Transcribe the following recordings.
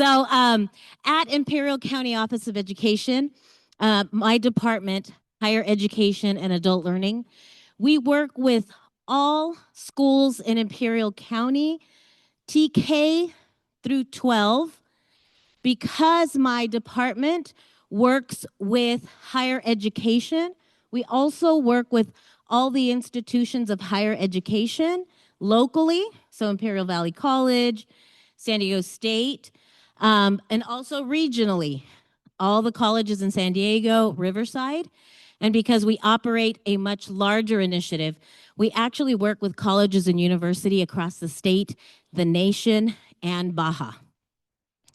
So at Imperial County Office of Education, my department, Higher Education and Adult Learning, we work with all schools in Imperial County, TK through 12, because my department works with higher education. We also work with all the institutions of higher education locally, so Imperial Valley College, San Diego State, and also regionally, all the colleges in San Diego, Riverside. And because we operate a much larger initiative, we actually work with colleges and universities across the state, the nation, and Baja.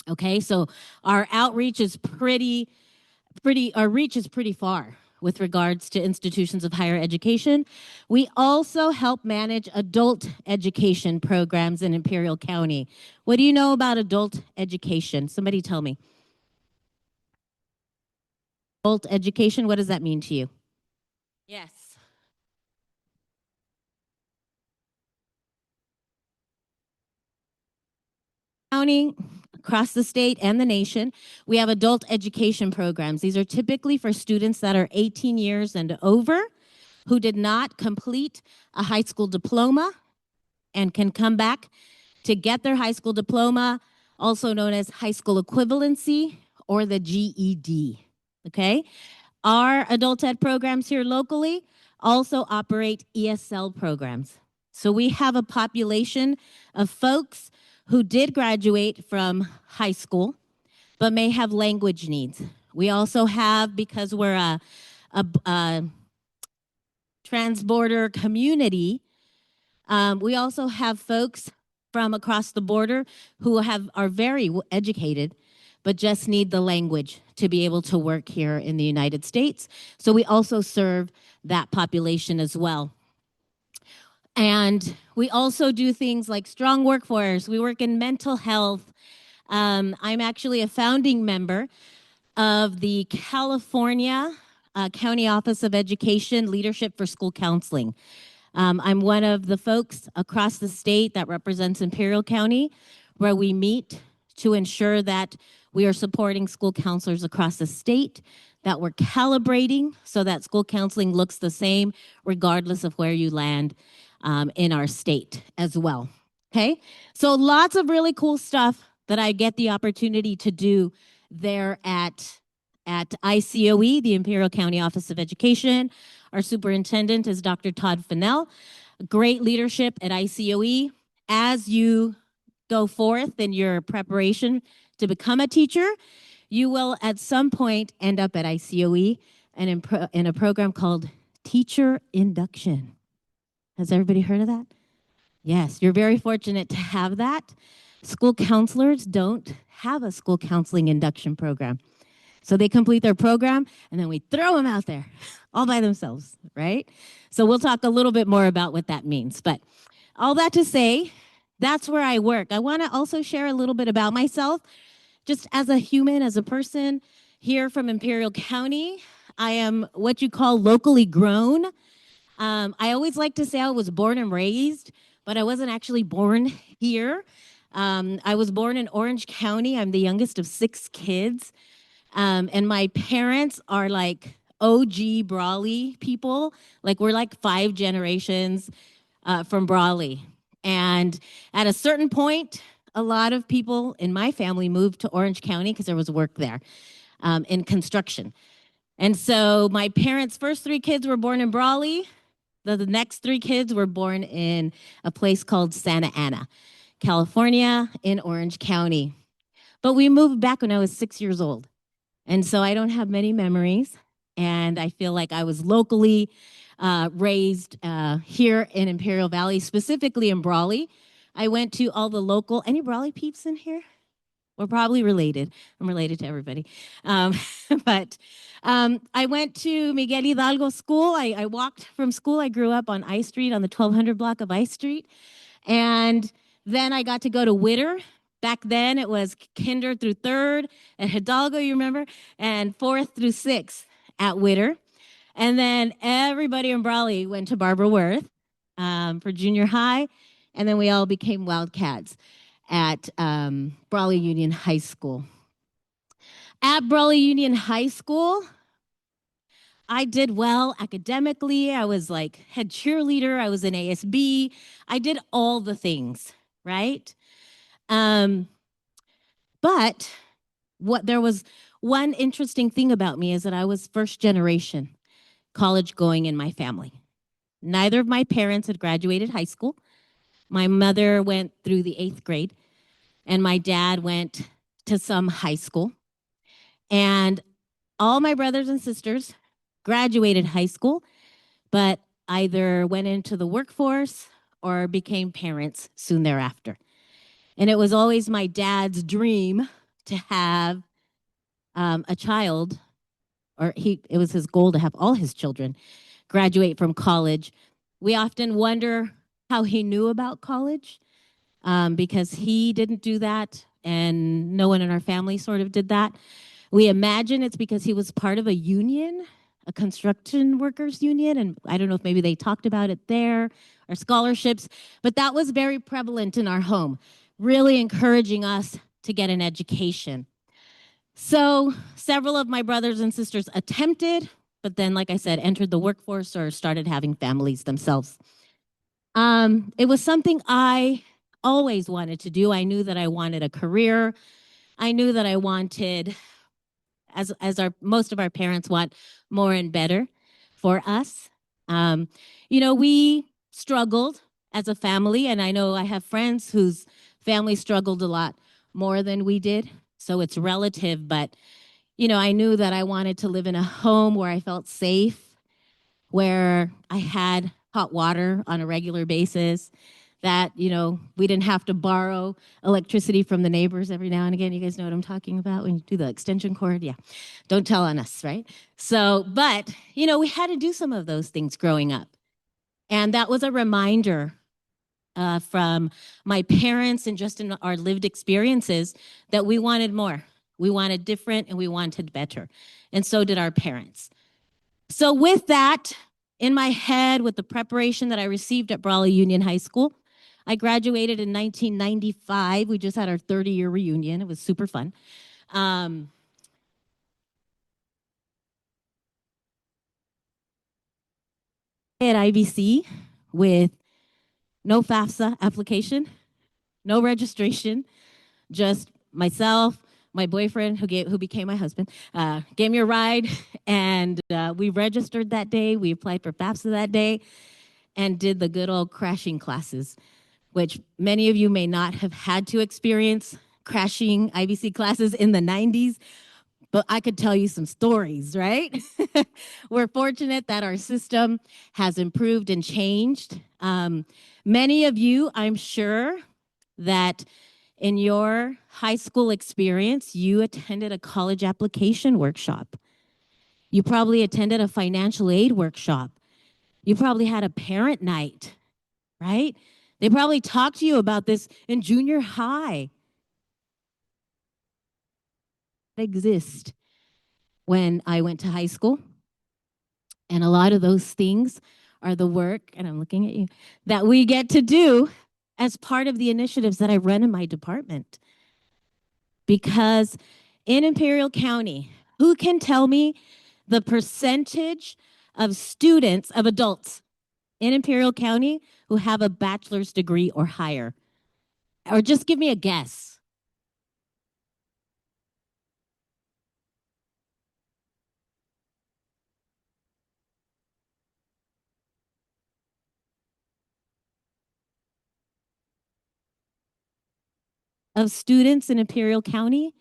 Okay, so our outreach is our reach is pretty far with regards to institutions of higher education. We also help manage adult education programs in Imperial County. What do you know about adult education? Somebody tell me. Adult education, what does that mean to you? Yes. County, across the state and the nation, we have adult education programs. These are typically for students that are 18 years and over who did not complete a high school diploma and can come back to get their high school diploma, also known as high school equivalency or the GED. Okay? Our adult ed programs here locally also operate ESL programs. So we have a population of folks who did graduate from high school, but may have language needs. We also have, because we're a transborder community, we also have folks from across the border who are very educated, but just need the language to be able to work here in the United States. So we also serve that population as well. And we also do things like strong workforce. We work in mental health. I'm actually a founding member of the California County Office of Education Leadership for School Counseling. I'm one of the folks across the state that represents Imperial County, where we meet to ensure that we are supporting school counselors across the state, that we're calibrating so that school counseling looks the same regardless of where you land in our state as well. Okay, so lots of really cool stuff that I get the opportunity to do there at ICOE, the Imperial County Office of Education. Our superintendent is Dr. Todd Fennell. Great leadership at ICOE. As you go forth in your preparation to become a teacher, you will at some point end up at ICOE and in a program called Teacher Induction. Has everybody heard of that? Yes, you're very fortunate to have that. School counselors don't have a school counseling induction program. So they complete their program, and then we throw them out there all by themselves, right? So we'll talk a little bit more about what that means. But all that to say, that's where I work. I want to also share a little bit about myself. Just as a human, as a person here from Imperial County, I am what you call locally grown. I always like to say I was born and raised, but I wasn't actually born here. I was born in Orange County. I'm the youngest of 6 kids. And my parents are like OG Brawley people. Like we're like 5 generations from Brawley. And at a certain point, a lot of people in my family moved to Orange County because there was work there in construction. And so my parents' first 3 kids were born in Brawley. The next 3 kids were born in a place called Santa Ana, California, in Orange County. But we moved back when I was 6 years old. And so I don't have many memories. And I feel like I was locally raised here in Imperial Valley, specifically in Brawley. I went to all the local, any Brawley peeps in here? We're probably related. I'm related to everybody. But I went to Miguel Hidalgo School. I walked from school. I grew up on I Street, on the 1200 block of I Street. And then I got to go to Witter. Back then, it was kinder through 3rd at Hidalgo, you remember? And 4th through 6th at Witter. And then everybody in Brawley went to Barbara Worth for junior high. And then we all became Wildcats. at Brawley Union High School. At Brawley Union High School, I did well academically. I was like head cheerleader. I was in ASB. I did all the things, right? But what there was one interesting thing about me is that I was first generation college going in my family. Neither of my parents had graduated high school. My mother went through the 8th grade, and my dad went to some high school. And all my brothers and sisters graduated high school, but either went into the workforce or became parents soon thereafter. And it was always my dad's dream to have a child, or it was his goal to have all his children graduate from college. We often wonder how he knew about college because he didn't do that, and no one in our family sort of did that. We imagine it's because he was part of a union, a construction workers union, and I don't know if maybe they talked about it there, or scholarships, but that was very prevalent in our home, really encouraging us to get an education. So several of my brothers and sisters attempted, but then, like I said, entered the workforce or started having families themselves. It was something I always wanted to do. I knew that I wanted a career. I knew that I wanted, as most of our parents want, more and better for us. We struggled as a family, and I know I have friends whose family struggled a lot more than we did. So it's relative, but I knew that I wanted to live in a home where I felt safe, where I had hot water on a regular basis, that, we didn't have to borrow electricity from the neighbors every now and again. You guys know what I'm talking about when you do the extension cord? Yeah. Don't tell on us, right? So, but, we had to do some of those things growing up. And that was a reminder from my parents and just in our lived experiences that we wanted more. We wanted different and we wanted better. And so did our parents. So with that in my head, with the preparation that I received at Brawley Union High School, I graduated in 1995. We just had our 30-year reunion. It was super fun. At IBC with no FAFSA application, no registration, just myself, my boyfriend, who became my husband, gave me a ride, and we registered that day. We applied for FAFSA that day and did the good old crashing classes, which many of you may not have had to experience crashing IBC classes in the 90s, but I could tell you some stories, right? We're fortunate that our system has improved and changed. Many of you, I'm sure, that in your high school experience, you attended a college application workshop. You probably attended a financial aid workshop. You probably had a parent night, right? They probably talked to you about this in junior high. It exists when I went to high school. And a lot of those things are the work, and I'm looking at you, that we get to do as part of the initiatives that I run in my department. Because in Imperial County, who can tell me the percentage of students, of adults in Imperial County who have a bachelor's degree or higher? Or just give me a guess. Of students in Imperial County,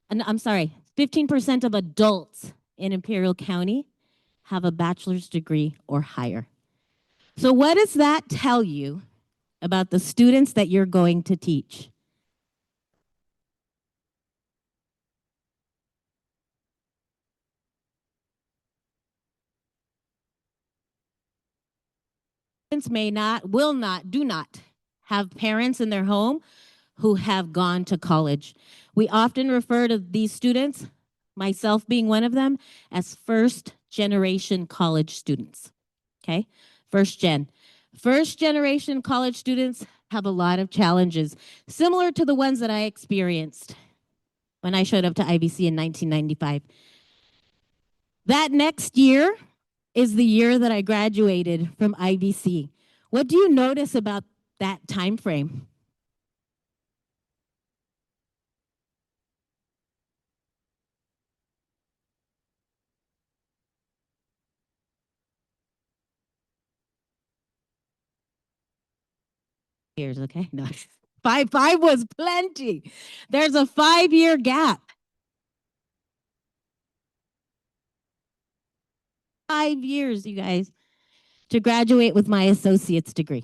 and I'm sorry, 15% of adults in Imperial County have a bachelor's degree or higher. So what does that tell you about the students that you're going to teach? Students may not, will not, do not have parents in their home who have gone to college. We often refer to these students, myself being one of them, as first generation college students. Okay? First gen. First generation college students have a lot of challenges, similar to the ones that I experienced when I showed up to IBC in 1995. That next year is the year that I graduated from IBC. What do you notice about that time frame? Years, okay? No. Five was plenty. There's a 5-year gap. 5 years, you guys, to graduate with my associate's degree.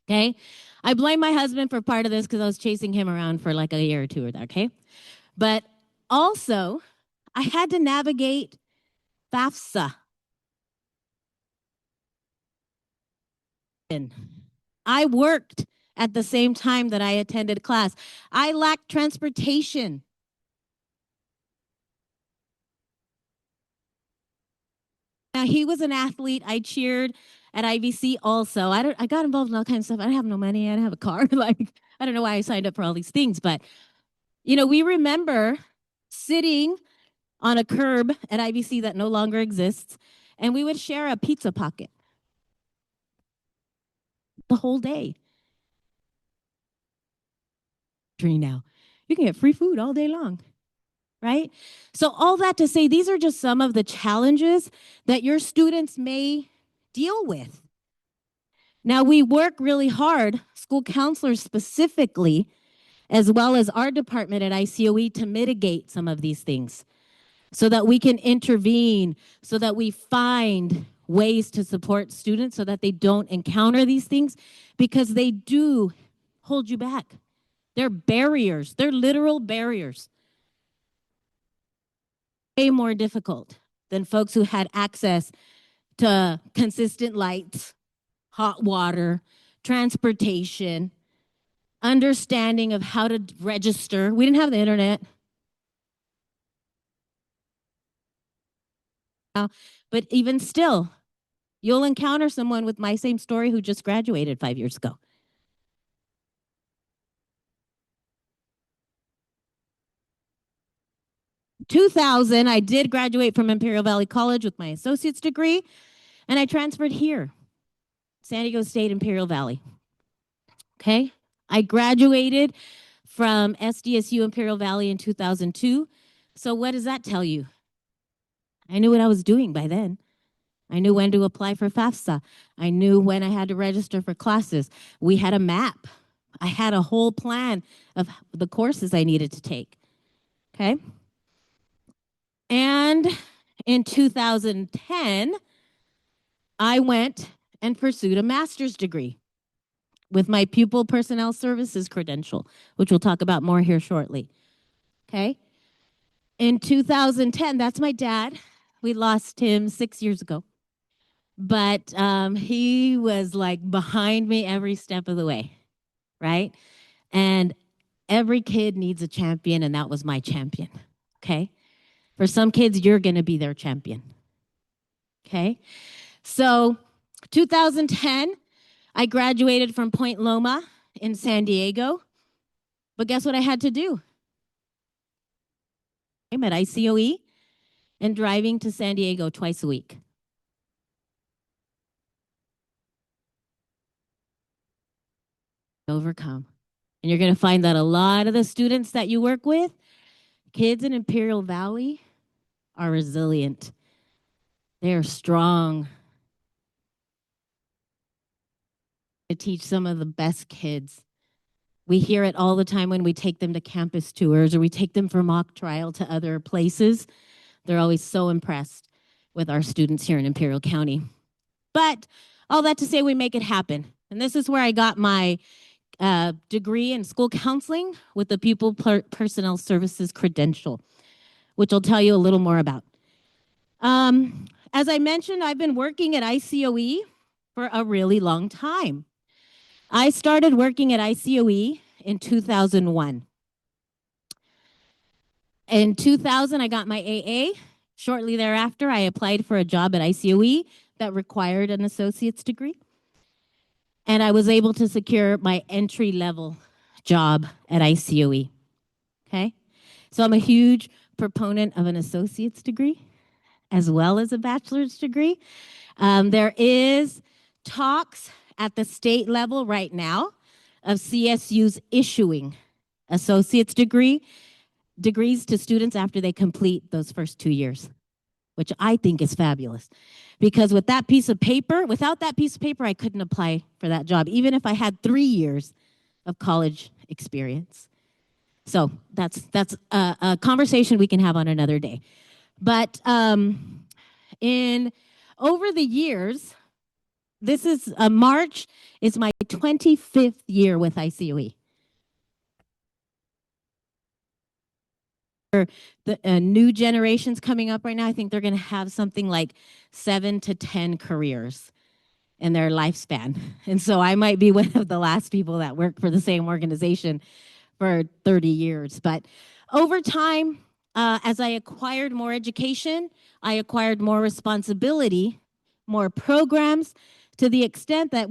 Okay? I blame my husband for part of this because I was chasing him around for like a year or two or that, okay? But also, I had to navigate FAFSA. I worked at the same time that I attended class. I lacked transportation. Now, he was an athlete. I cheered at IVC also. I got involved in all kinds of stuff. I didn't have no money. I didn't have a car. Like, I don't know why I signed up for all these things, but we remember sitting on a curb at IVC that no longer exists, and we would share a pizza pocket the whole day. Now, you can get free food all day long, right? So all that to say, these are just some of the challenges that your students may deal with. Now, we work really hard, school counselors specifically, as well as our department at ICOE, to mitigate some of these things so that we can intervene, so that we find ways to support students so that they don't encounter these things, because they do hold you back. They're barriers. They're literal barriers. Way more difficult than folks who had access to consistent lights, hot water, transportation, understanding of how to register. We didn't have the internet. But even still, you'll encounter someone with my same story who just graduated 5 years ago. In 2000, I did graduate from Imperial Valley College with my associate's degree, and I transferred here, San Diego State, Imperial Valley. Okay? I graduated from SDSU Imperial Valley in 2002. So what does that tell you? I knew what I was doing by then. I knew when to apply for FAFSA. I knew when I had to register for classes. We had a map. I had a whole plan of the courses I needed to take. Okay? And in 2010, I went and pursued a master's degree with my pupil personnel services credential, which we'll talk about more here shortly. Okay? In 2010, that's my dad. We lost him 6 years ago. But he was like behind me every step of the way, right? And every kid needs a champion, and that was my champion, okay? For some kids, you're going to be their champion, okay? So 2010, I graduated from Point Loma in San Diego. But guess what I had to do? I'm at ICOE and driving to San Diego twice a week. Overcome. And you're going to find that a lot of the students that you work with, kids in Imperial Valley, are resilient. They're strong. To teach some of the best kids. We hear it all the time when we take them to campus tours or we take them for mock trial to other places. They're always so impressed with our students here in Imperial County. But all that to say, we make it happen. And this is where I got my degree in school counseling with the Pupil Personnel Services credential, which I'll tell you a little more about. As I mentioned, I've been working at ICOE for a really long time. I started working at ICOE in 2001. In 2000, I got my AA. Shortly thereafter, I applied for a job at ICOE that required an associate's degree. and I was able to secure my entry level job at ICOE. Okay? So I'm a huge proponent of an associate's degree as well as a bachelor's degree. There is talks at the state level right now of CSUs issuing associate's degrees to students after they complete those first 2 years, which I think is fabulous. Because without that piece of paper, I couldn't apply for that job, even if I had 3 years of college experience. So that's a conversation we can have on another day. But in over the years, this is March is my 25th year with ICOE. The new generations coming up right now, I think they're going to have something like 7 to 10 careers in their lifespan. And so I might be one of the last people that work for the same organization for 30 years. But over time, as I acquired more education, I acquired more responsibility, more programs, to the extent that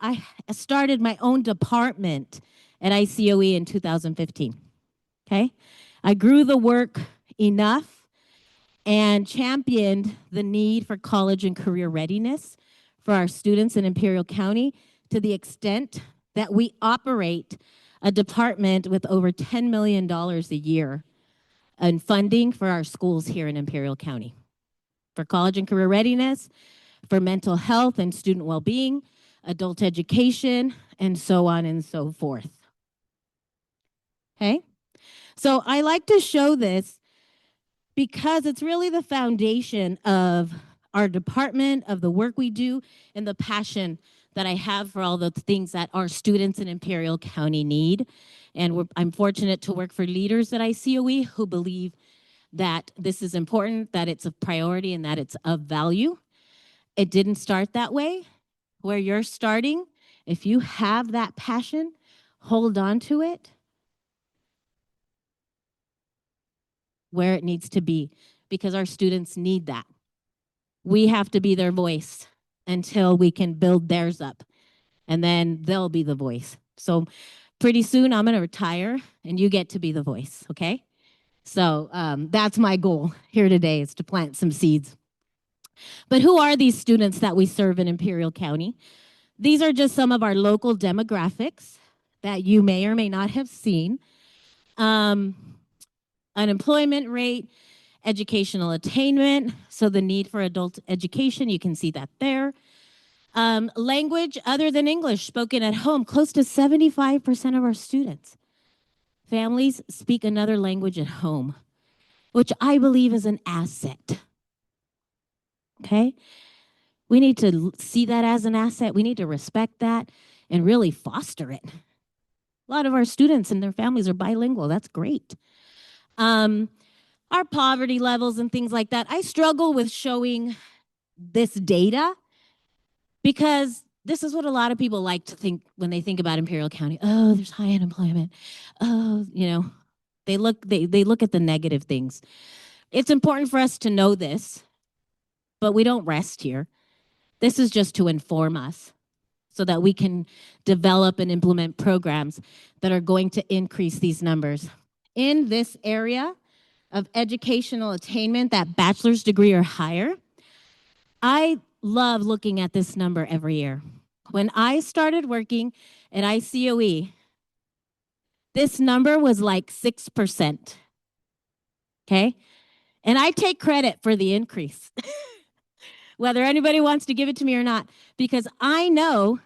I started my own department at ICOE in 2015. Okay? I grew the work enough and championed the need for college and career readiness for our students in Imperial County to the extent that we operate a department with over $10 million a year in funding for our schools here in Imperial County for college and career readiness, for mental health and student well-being, adult education, and so on and so forth. Okay? So I like to show this because it's really the foundation of our department, of the work we do, and the passion that I have for all the things that our students in Imperial County need. And I'm fortunate to work for leaders at ICOE who believe that this is important, that it's a priority, and that it's of value. It didn't start that way. Where you're starting, if you have that passion, hold on to it where it needs to be, because our students need that. We have to be their voice until we can build theirs up, and then they'll be the voice. So pretty soon I'm going to retire and you get to be the voice, okay? So that's my goal here today, is to plant some seeds. But who are these students that we serve in Imperial County? These are just some of our local demographics that you may or may not have seen. Unemployment rate, educational attainment, so the need for adult education, you can see that there. Language other than English spoken at home, close to 75% of our students. Families speak another language at home, which I believe is an asset. Okay? We need to see that as an asset. We need to respect that and really foster it. A lot of our students and their families are bilingual. That's great. Our poverty levels and things like that. I struggle with showing this data because this is what a lot of people like to think when they think about Imperial County. Oh, there's high unemployment. Oh, they look at the negative things. It's important for us to know this, but we don't rest here. This is just to inform us so that we can develop and implement programs that are going to increase these numbers. In this area of educational attainment, that bachelor's degree or higher, I love looking at this number every year. When I started working at ICOE, this number was like 6%. Okay? And I take credit for the increase, whether anybody wants to give it to me or not, because I know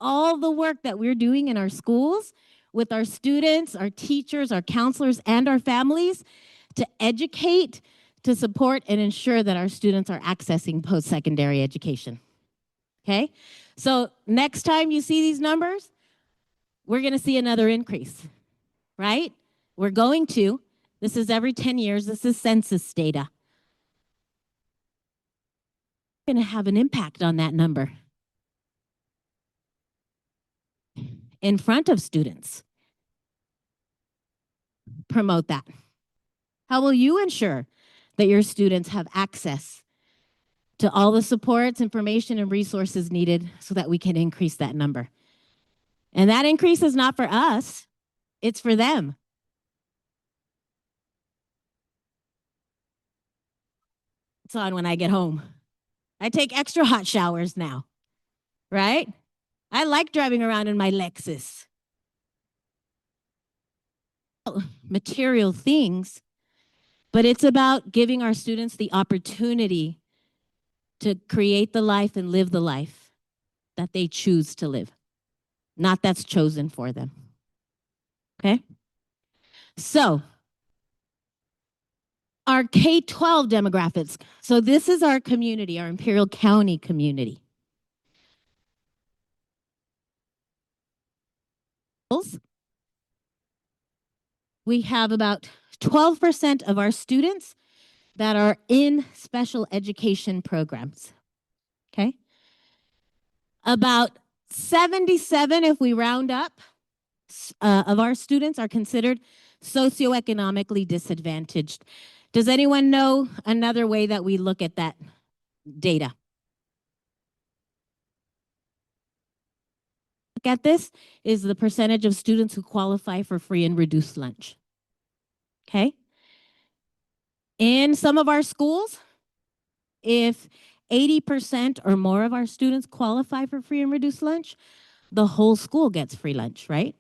all the work that we're doing in our schools with our students, our teachers, our counselors, and our families to educate, to support, and ensure that our students are accessing post-secondary education. Okay? So next time you see these numbers, we're going to see another increase, right? We're going to. This is every 10 years. This is census data. We're going to have an impact on that number in front of students. Promote that. How will you ensure that your students have access to all the supports, information, and resources needed so that we can increase that number. And that increase is not for us, it's for them. It's on when I get home. I take extra hot showers now, right? I like driving around in my Lexus. Material things, but it's about giving our students the opportunity to create the life and live the life that they choose to live, not that's chosen for them. Okay? So, our K-12 demographics. So this is our community, our Imperial County community. We have about 12% of our students that are in special education programs. Okay? About 77, if we round up, of our students are considered socioeconomically disadvantaged. Does anyone know another way that we look at that data? Look at this is the percentage of students who qualify for free and reduced lunch. Okay? In some of our schools, if 80% or more of our students qualify for free and reduced lunch, the whole school gets free lunch, right?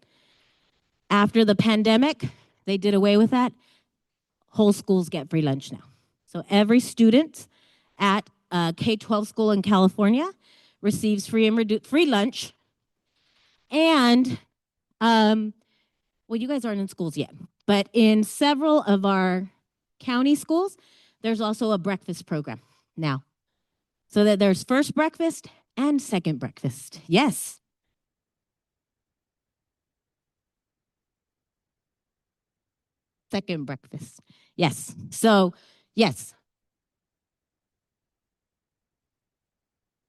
After the pandemic, they did away with that. Whole schools get free lunch now. So every student at a K-12 school in California receives free lunch. And, well, you guys aren't in schools yet, but in several of our county schools, there's also a breakfast program now. So that there's first breakfast and second breakfast. Yes. Second breakfast. Yes. So, yes.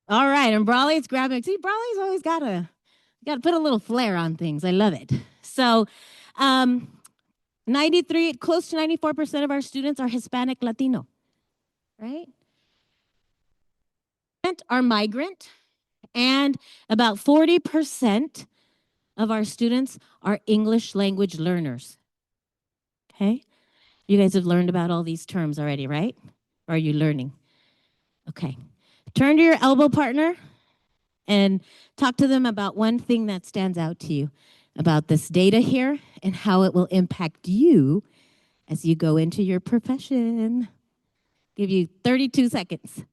All right. And Brawley's grabbing. See, Brawley's always got to put a little flair on things. I love it. So, 93, close to 94% of our students are Hispanic Latino, right? Are migrant, and about 40% of our students are English language learners. Okay? You guys have learned about all these terms already, right? Or are you learning? Okay. Turn to your elbow partner and talk to them about one thing that stands out to you about this data here and how it will impact you as you go into your profession. Give you 32 seconds.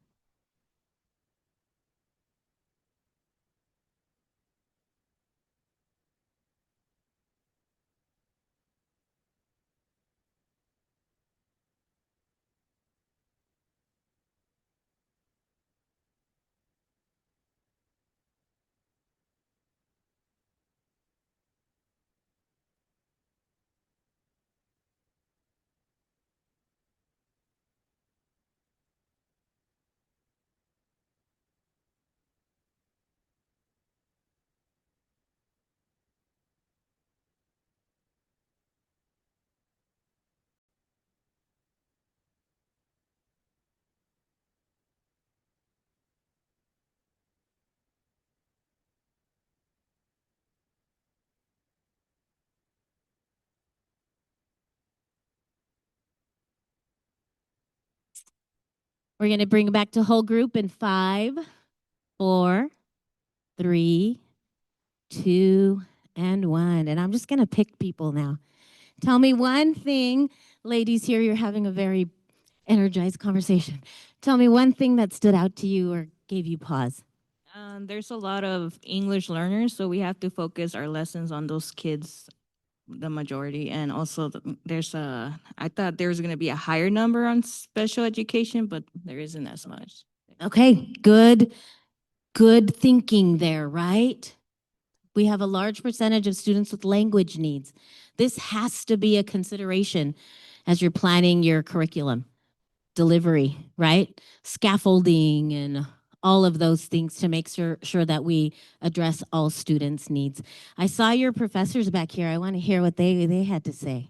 We're going to bring it back to whole group in 5, 4, 3, 2, and 1. And I'm just going to pick people now. Tell me one thing, ladies here, you're having a very energized conversation. Tell me one thing that stood out to you or gave you pause. There's a lot of English learners, so we have to focus our lessons on those kids, the majority. And also, I thought there was going to be a higher number on special education, but there isn't as much. Okay, good thinking there, right? We have a large percentage of students with language needs. This has to be a consideration as you're planning your curriculum delivery, right? Scaffolding and all of those things to make sure that we address all students' needs. I saw your professors back here. I want to hear what they had to say.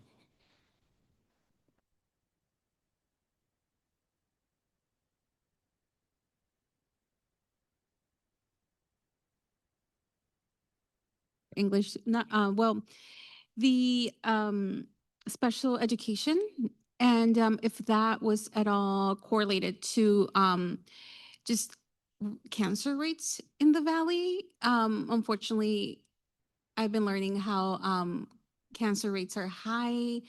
English, not well, the special education, and if that was at all correlated to just cancer rates in the valley. Unfortunately, I've been learning how cancer rates are high,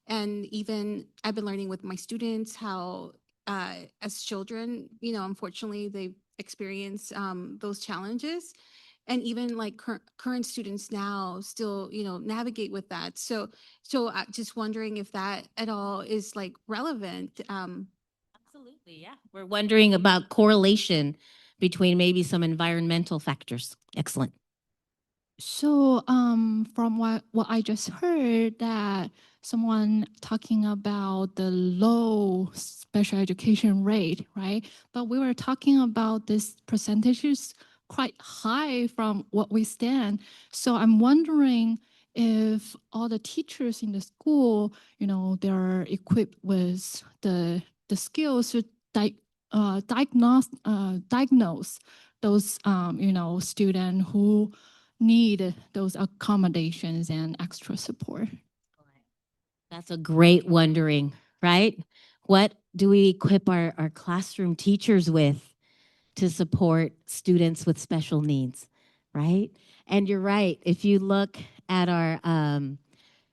and even I've been learning with my students how, as children, unfortunately, they experience those challenges, and even like current students now still, navigate with that. So just wondering if that at all is like relevant. Absolutely, yeah. We're wondering about correlation between maybe some environmental factors. Excellent. So, from what I just heard, that someone talking about the low special education rate, right? But we were talking about this percentages quite high from what we stand. So I'm wondering if all the teachers in the school, they're equipped with the skills to diagnose those, students who need those accommodations and extra support. That's a great wondering, right? What do we equip our classroom teachers with to support students with special needs, right? And you're right. If you look at our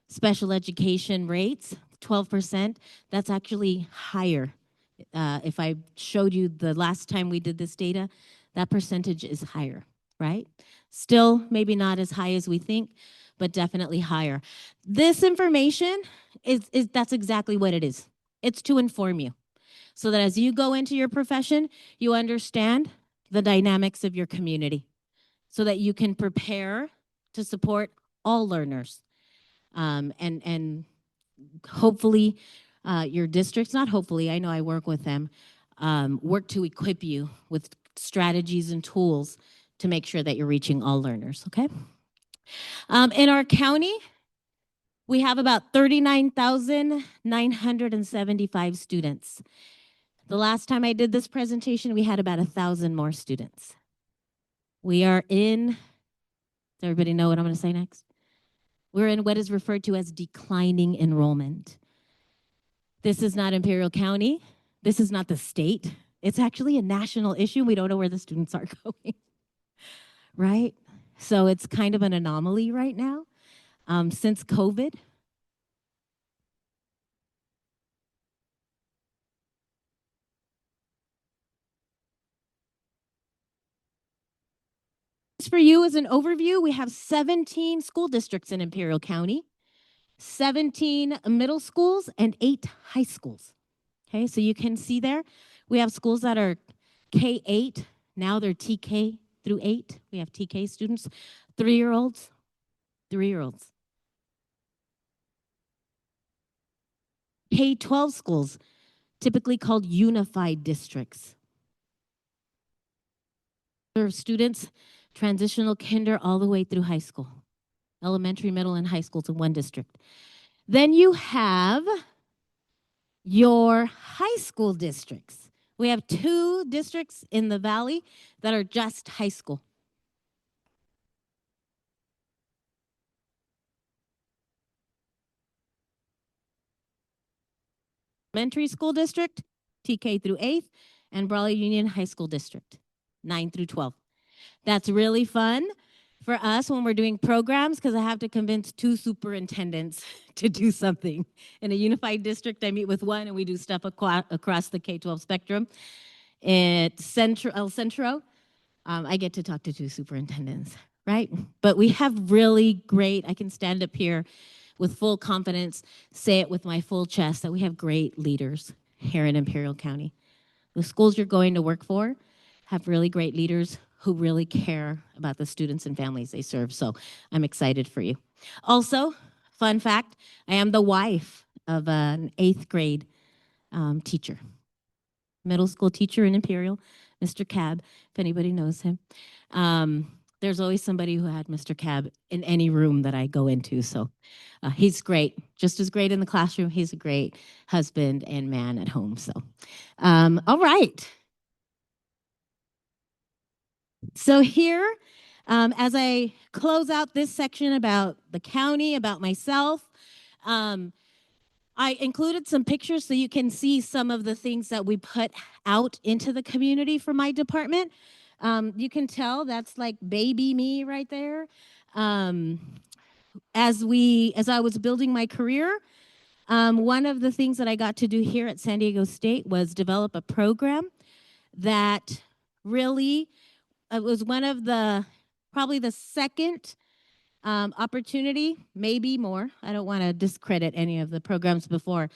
special education rates, 12%, that's actually higher. If I showed you the last time we did this data, that percentage is higher, right? Still, maybe not as high as we think, but definitely higher. This information is that's exactly what it is. It's to inform you so that as you go into your profession, you understand the dynamics of your community so that you can prepare to support all learners. And hopefully your districts, not hopefully, I know I work with them, work to equip you with strategies and tools to make sure that you're reaching all learners, okay? In our county, we have about 39,975 students. The last time I did this presentation, we had about 1,000 more students. We are in, does everybody know what I'm going to say next? We're in what is referred to as declining enrollment. This is not Imperial County. This is not the state. It's actually a national issue. We don't know where the students are going, right? So it's kind of an anomaly right now. Since COVID, for you as an overview, we have 17 school districts in Imperial County, 17 middle schools, and 8 high schools. Okay, so you can see there, we have schools that are K-8, now they're TK through 8. We have TK students, 3-year-olds, 3-year-olds. K-12 schools, typically called unified districts. Serve students transitional kinder all the way through high school, elementary, middle, and high schools in one district. Then you have your high school districts. We have 2 districts in the valley that are just high school. Elementary school district, TK through 8th, and Brawley Union High School District, 9 through 12. That's really fun for us when we're doing programs because I have to convince 2 superintendents to do something. In a unified district, I meet with one and we do stuff across the K-12 spectrum. At El Centro, I get to talk to 2 superintendents, right? But we have really great, I can stand up here with full confidence, say it with my full chest, that we have great leaders here in Imperial County. The schools you're going to work for have really great leaders who really care about the students and families they serve. So I'm excited for you. Also, fun fact, I am the wife of an 8th grade teacher, middle school teacher in Imperial, Mr. Cab, if anybody knows him. There's always somebody who had Mr. Cab in any room that I go into. So he's great, just as great in the classroom. He's a great husband and man at home. So, all right. So here As I close out this section about the county, about myself, I included some pictures so you can see some of the things that we put out into the community for my department. You can tell that's like baby me right there. As I was building my career, one of the things that I got to do here at San Diego State was develop a program that really was one of the, probably the second opportunity, maybe more. I don't want to discredit any of the programs before,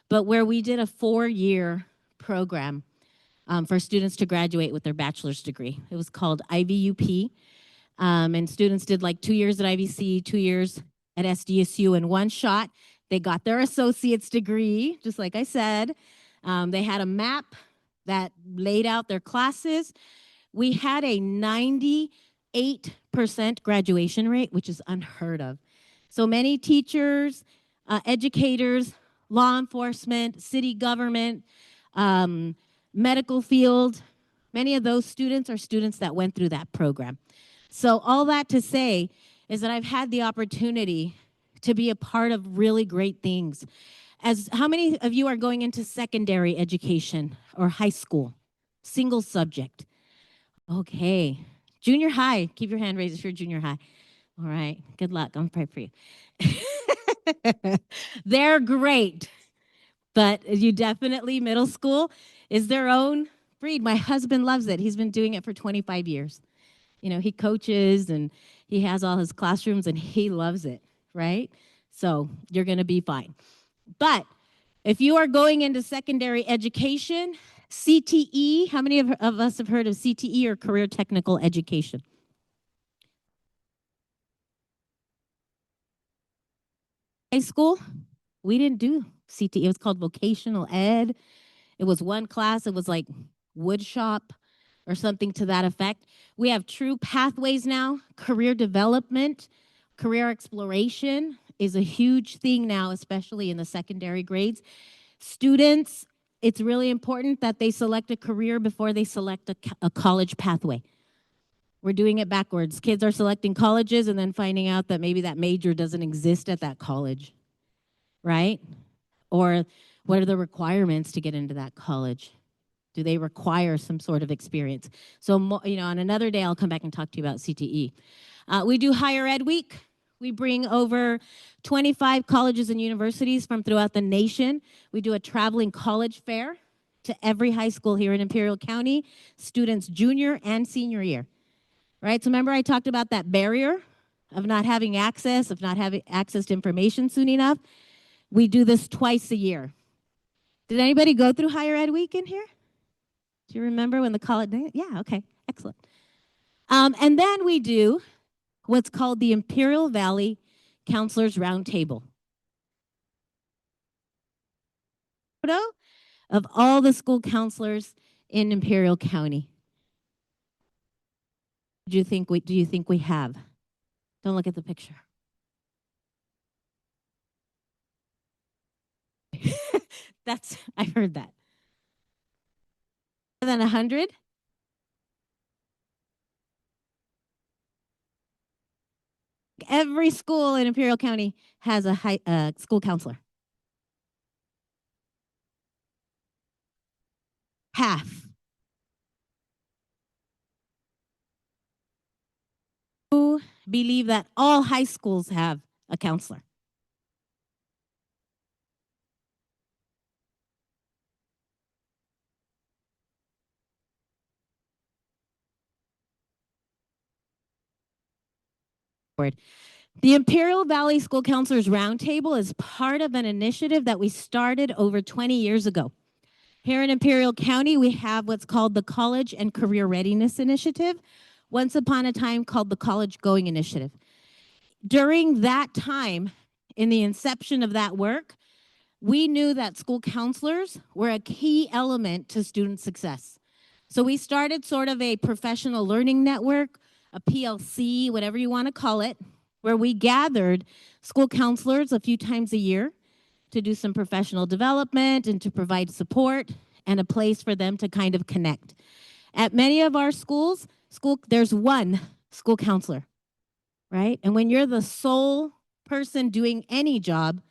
but where we did a 4-year program for students to graduate with their bachelor's degree. It was called IVUP, and students did like 2 years at IVC, 2 years at SDSU in one shot. They got their associate's degree, just like I said. They had a map that laid out their classes. We had a 98% graduation rate, which is unheard of. So many teachers, educators, law enforcement, city government, medical field, many of those students are students that went through that program. So all that to say is that I've had the opportunity to be a part of really great things. How many of you are going into secondary education or high school? Single subject. Okay. Junior high. Keep your hand raised if you're junior high. All right. Good luck. I'm praying for you. They're great. But you definitely, middle school is their own breed. My husband loves it. He's been doing it for 25 years. You know, he coaches and he has all his classrooms and he loves it, right? So you're going to be fine. But if you are going into secondary education, CTE, how many of us have heard of CTE or career technical education? High school, we didn't do CTE. It was called vocational ed. It was one class. It was like wood shop or something to that effect. We have true pathways now. Career development, career exploration is a huge thing now, especially in the secondary grades. Students, it's really important that they select a career before they select a college pathway. We're doing it backwards. Kids are selecting colleges and then finding out that maybe that major doesn't exist at that college, right? Or what are the requirements to get into that college? Do they require some sort of experience? So, you know, on another day, I'll come back and talk to you about CTE. We do Higher Ed Week. We bring over 25 colleges and universities from throughout the nation. We do a traveling college fair to every high school here in Imperial County, students' junior and senior year. Right? So remember I talked about that barrier of not having access, of not having access to information soon enough? We do this twice a year. Did anybody go through Higher Ed Week in here? Do you remember when the college? Yeah, okay, excellent. And then we do what's called the Imperial Valley Counselors Roundtable. Photo of all the school counselors in Imperial County. Do you think we have? Don't look at the picture. I heard that. More than 100? Every school in Imperial County has a school counselor. Half. Who believe that all high schools have a counselor? The Imperial Valley School Counselors Roundtable is part of an initiative that we started over 20 years ago. Here in Imperial County, we have what's called the College and Career Readiness Initiative, once upon a time called the College Going Initiative. During that time, in the inception of that work, we knew that school counselors were a key element to student success. So we started sort of a professional learning network, a PLC, whatever you want to call it, where we gathered school counselors a few times a year to do some professional development and to provide support and a place for them to kind of connect. At many of our schools, there's one School counselor, right? And when you're the sole person doing any job,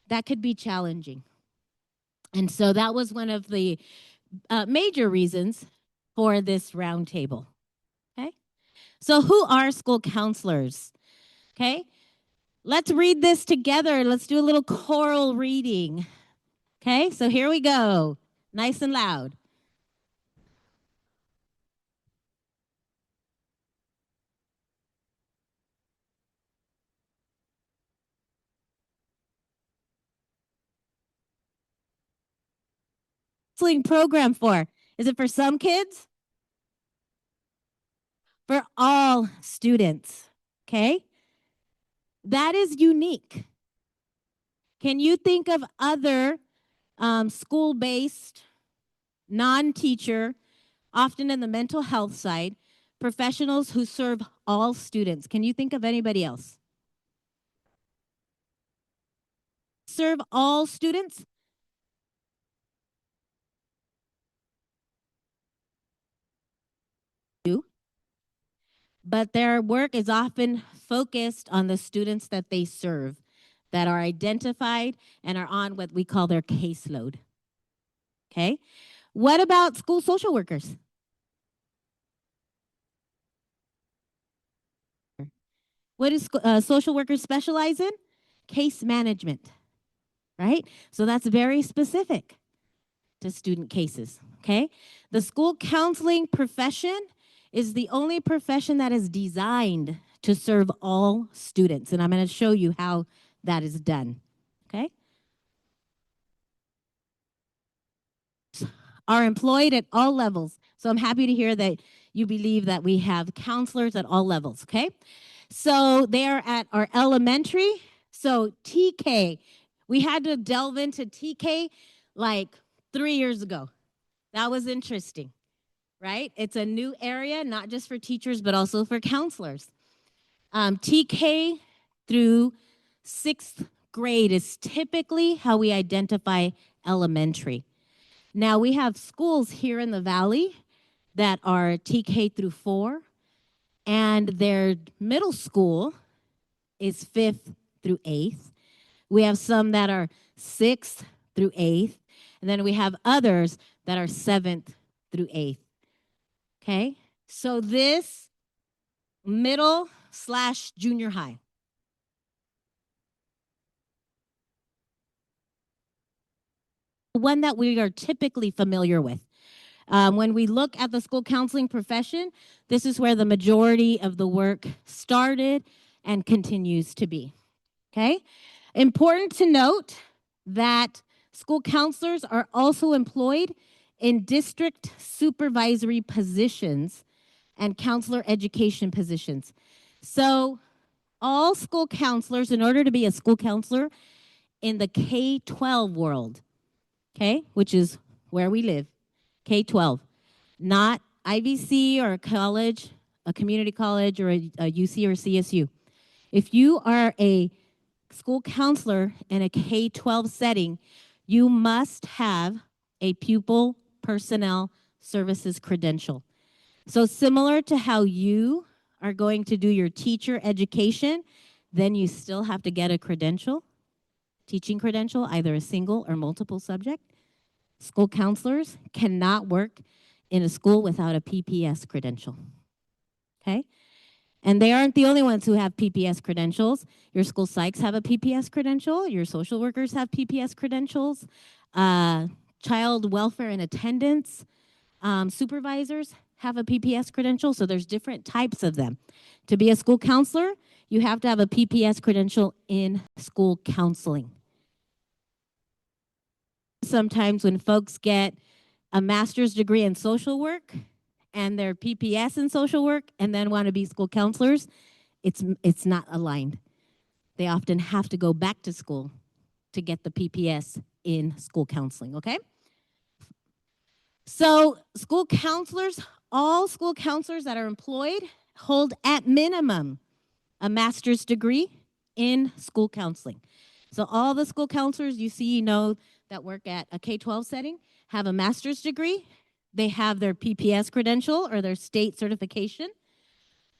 that could be challenging. And so that was one of the major reasons for this roundtable. Okay. So who are school counselors? Okay. Let's read this together. Let's do a little choral reading. Okay. So here we go. Nice and loud. Counseling program for? Is it for some kids? For all students. Okay. That is unique. Can you think of other school-based, non-teacher, often in the mental health side, professionals who serve all students? Can you think of anybody else? Serve all students? But their work is often focused on the students that they serve, that are identified and are on what we call their caseload. Okay? What about school social workers? What does social workers specialize in? Case management, right? So that's very specific to student cases, okay? The school counseling profession is the only profession that is designed to serve all students, and I'm going to show you how that is done, okay? Are employed at all levels. So I'm happy to hear that you believe that we have counselors at all levels, okay? So they are at our elementary. So TK, we had to delve into TK like 3 years ago. That was interesting, right? It's a new area, not just for teachers, but also for counselors. TK through 6th grade is typically how we identify elementary. Now, we have schools here in the Valley that are TK through 4, and their middle school is 5th through 8th. We have some that are 6th through 8th, and then we have others that are 7th through 8th. Okay? So this middle/junior high. One that we are typically familiar with. When we look at the school counseling profession, this is where the majority of the work started and continues to be. Okay? Important to note that school counselors are also employed in district supervisory positions and counselor education positions. So all school counselors, in order to be a school counselor in the K-12 world, okay, which is where we live, K-12, not IVC or a college, a community college or a UC or a CSU. If you are a school counselor in a K-12 setting, you must have a pupil personnel services credential. So similar to how you are going to do your teacher education, then you still have to get a credential, teaching credential, either a single or multiple subject. School counselors cannot work in a school without a PPS credential. Okay? And they aren't the only ones who have PPS credentials. Your school psychs have a PPS credential. Your social workers have PPS credentials. Child welfare and attendance supervisors have a PPS credential. So there's different types of them. To be a school counselor, you have to have a PPS credential in school counseling. Sometimes when folks get a master's degree in social work and their PPS in social work and then want to be school counselors, it's not aligned. They often have to go back to school to get the PPS in school counseling, okay? So school counselors, all school counselors that are employed hold at minimum a master's degree in school counseling. So all the school counselors you see, that work at a K-12 setting have a master's degree. They have their PPS credential or their state certification.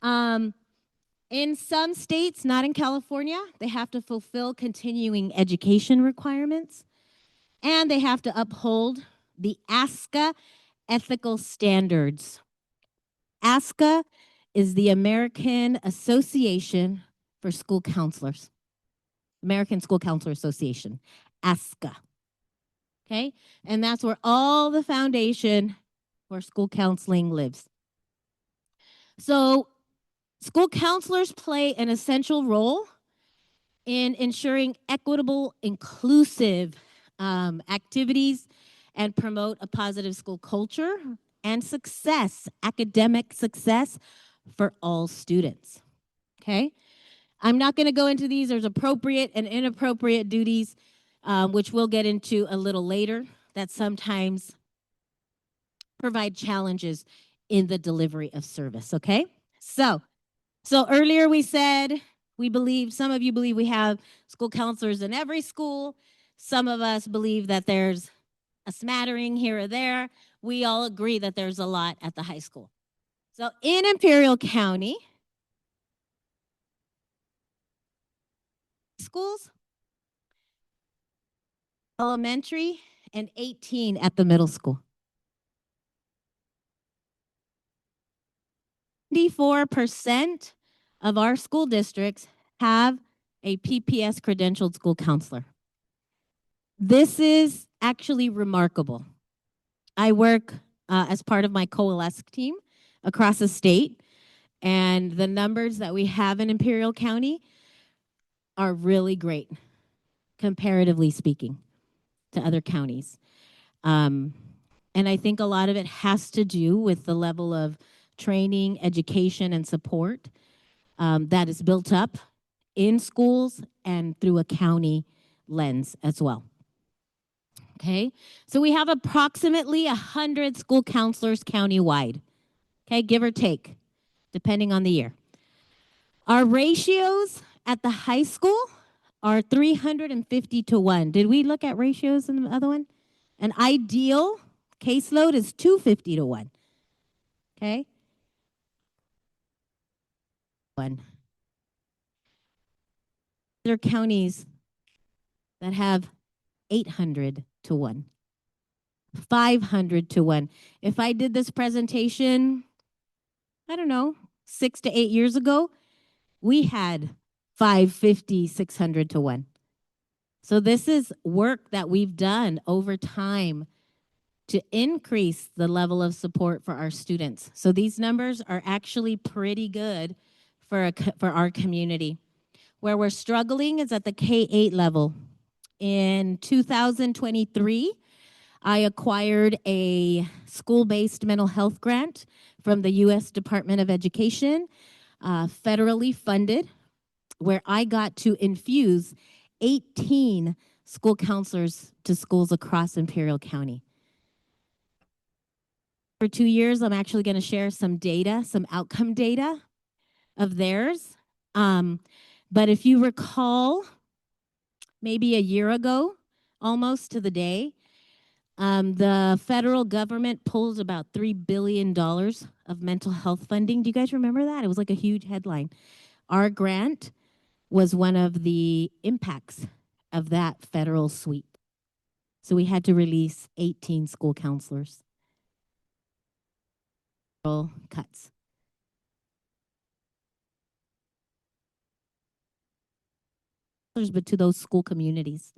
In some states, not in California, they have to fulfill continuing education requirements, and they have to uphold the ASCA ethical standards. ASCA is the American Association for School Counselors. American School Counselor Association, ASCA. Okay? And that's where all the foundation for school counseling lives. So, school counselors play an essential role in ensuring equitable, inclusive activities and promote a positive school culture and success, academic success for all students. Okay? I'm not going to go into these. There's appropriate and inappropriate duties, which we'll get into a little later, that sometimes provide challenges in the delivery of service. Okay? So earlier we said we believe, some of you believe we have school counselors in every school. Some of us believe that there's a smattering here or there. We all agree that there's a lot at the high school. So in Imperial County, schools, elementary, and 18 at the middle school. 94% of our school districts have a PPS credentialed school counselor. This is actually remarkable. I work as part of my COELSC team across the state, and the numbers that we have in Imperial County are really great, comparatively speaking, to other counties. And I think a lot of it has to do with the level of training, education, and support that is built up in schools and through a county lens as well. Okay, so we have approximately 100 school counselors countywide, okay, give or take, depending on the year. Our ratios at the high school are 350 to 1. Did we look at ratios in the other one? An ideal caseload is 250 to 1. Okay? There are counties that have 800 to 1, 500 to 1. If I did this presentation, I don't know, 6 to 8 years ago, we had 550, 600 to 1. So this is work that we've done over time to increase the level of support for our students. So these numbers are actually pretty good for our community. Where we're struggling is at the K-8 level. In 2023, I acquired a school-based mental health grant from the U.S. Department of Education, federally funded, where I got to infuse 18 school counselors to schools across Imperial County. For 2 years, I'm actually going to share some data, some outcome data of theirs. But if you recall, maybe a year ago, almost to the day, the federal government pulled about $3 billion of mental health funding. Do you guys remember that? It was like a huge headline. Our grant was one of the impacts of that federal sweep. So we had to release 18 school counselors. Cuts. But to those school communities.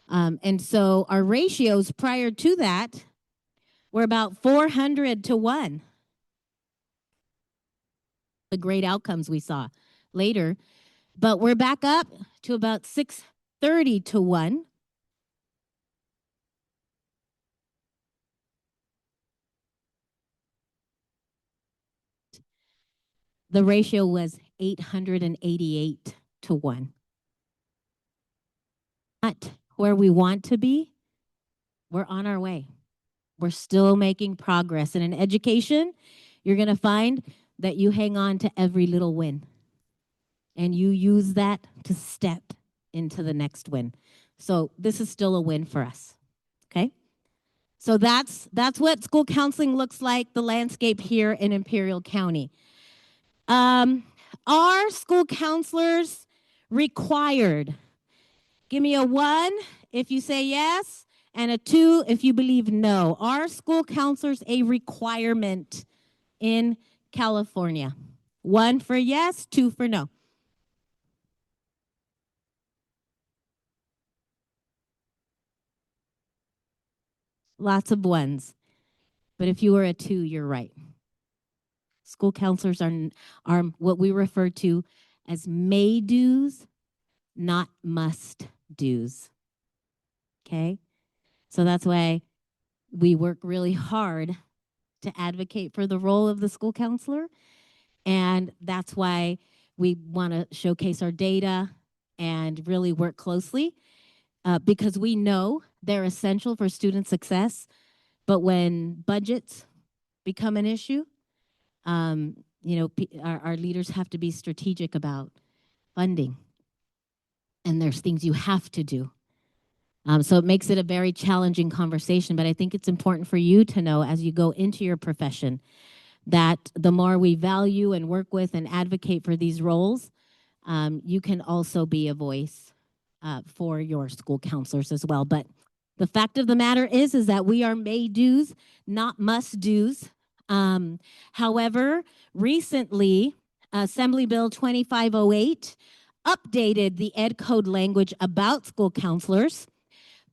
And so our ratios prior to that were about 400 to 1. The great outcomes we saw later. But we're back up to about 630 to 1. The ratio was 888 to 1. Not where we want to be. We're on our way. We're still making progress. And in education, you're going to find that you hang on to every little win. And you use that to step into the next win. So this is still a win for us. Okay? So that's what school counseling looks like, the landscape here in Imperial County. Are school counselors required? Give me a 1 if you say yes, and a 2 if you believe no. Are school counselors a requirement in California? 1 for yes, 2 for no. Lots of 1s. But if you were a 2, you're right. School counselors are what we refer to as may do's, not must do's. Okay? So that's why we work really hard to advocate for the role of the school counselor. And that's why we want to showcase our data and really work closely because we know they're essential for student success. But when budgets become an issue, our leaders have to be strategic about funding. And there's things you have to do. So it makes it a very challenging conversation, but I think it's important for you to know as you go into your profession that the more we value and work with and advocate for these roles, you can also be a voice for your school counselors as well. But the fact of the matter is that we are may do's, not must do's. However, recently, Assembly Bill 2508 updated the Ed Code language about school counselors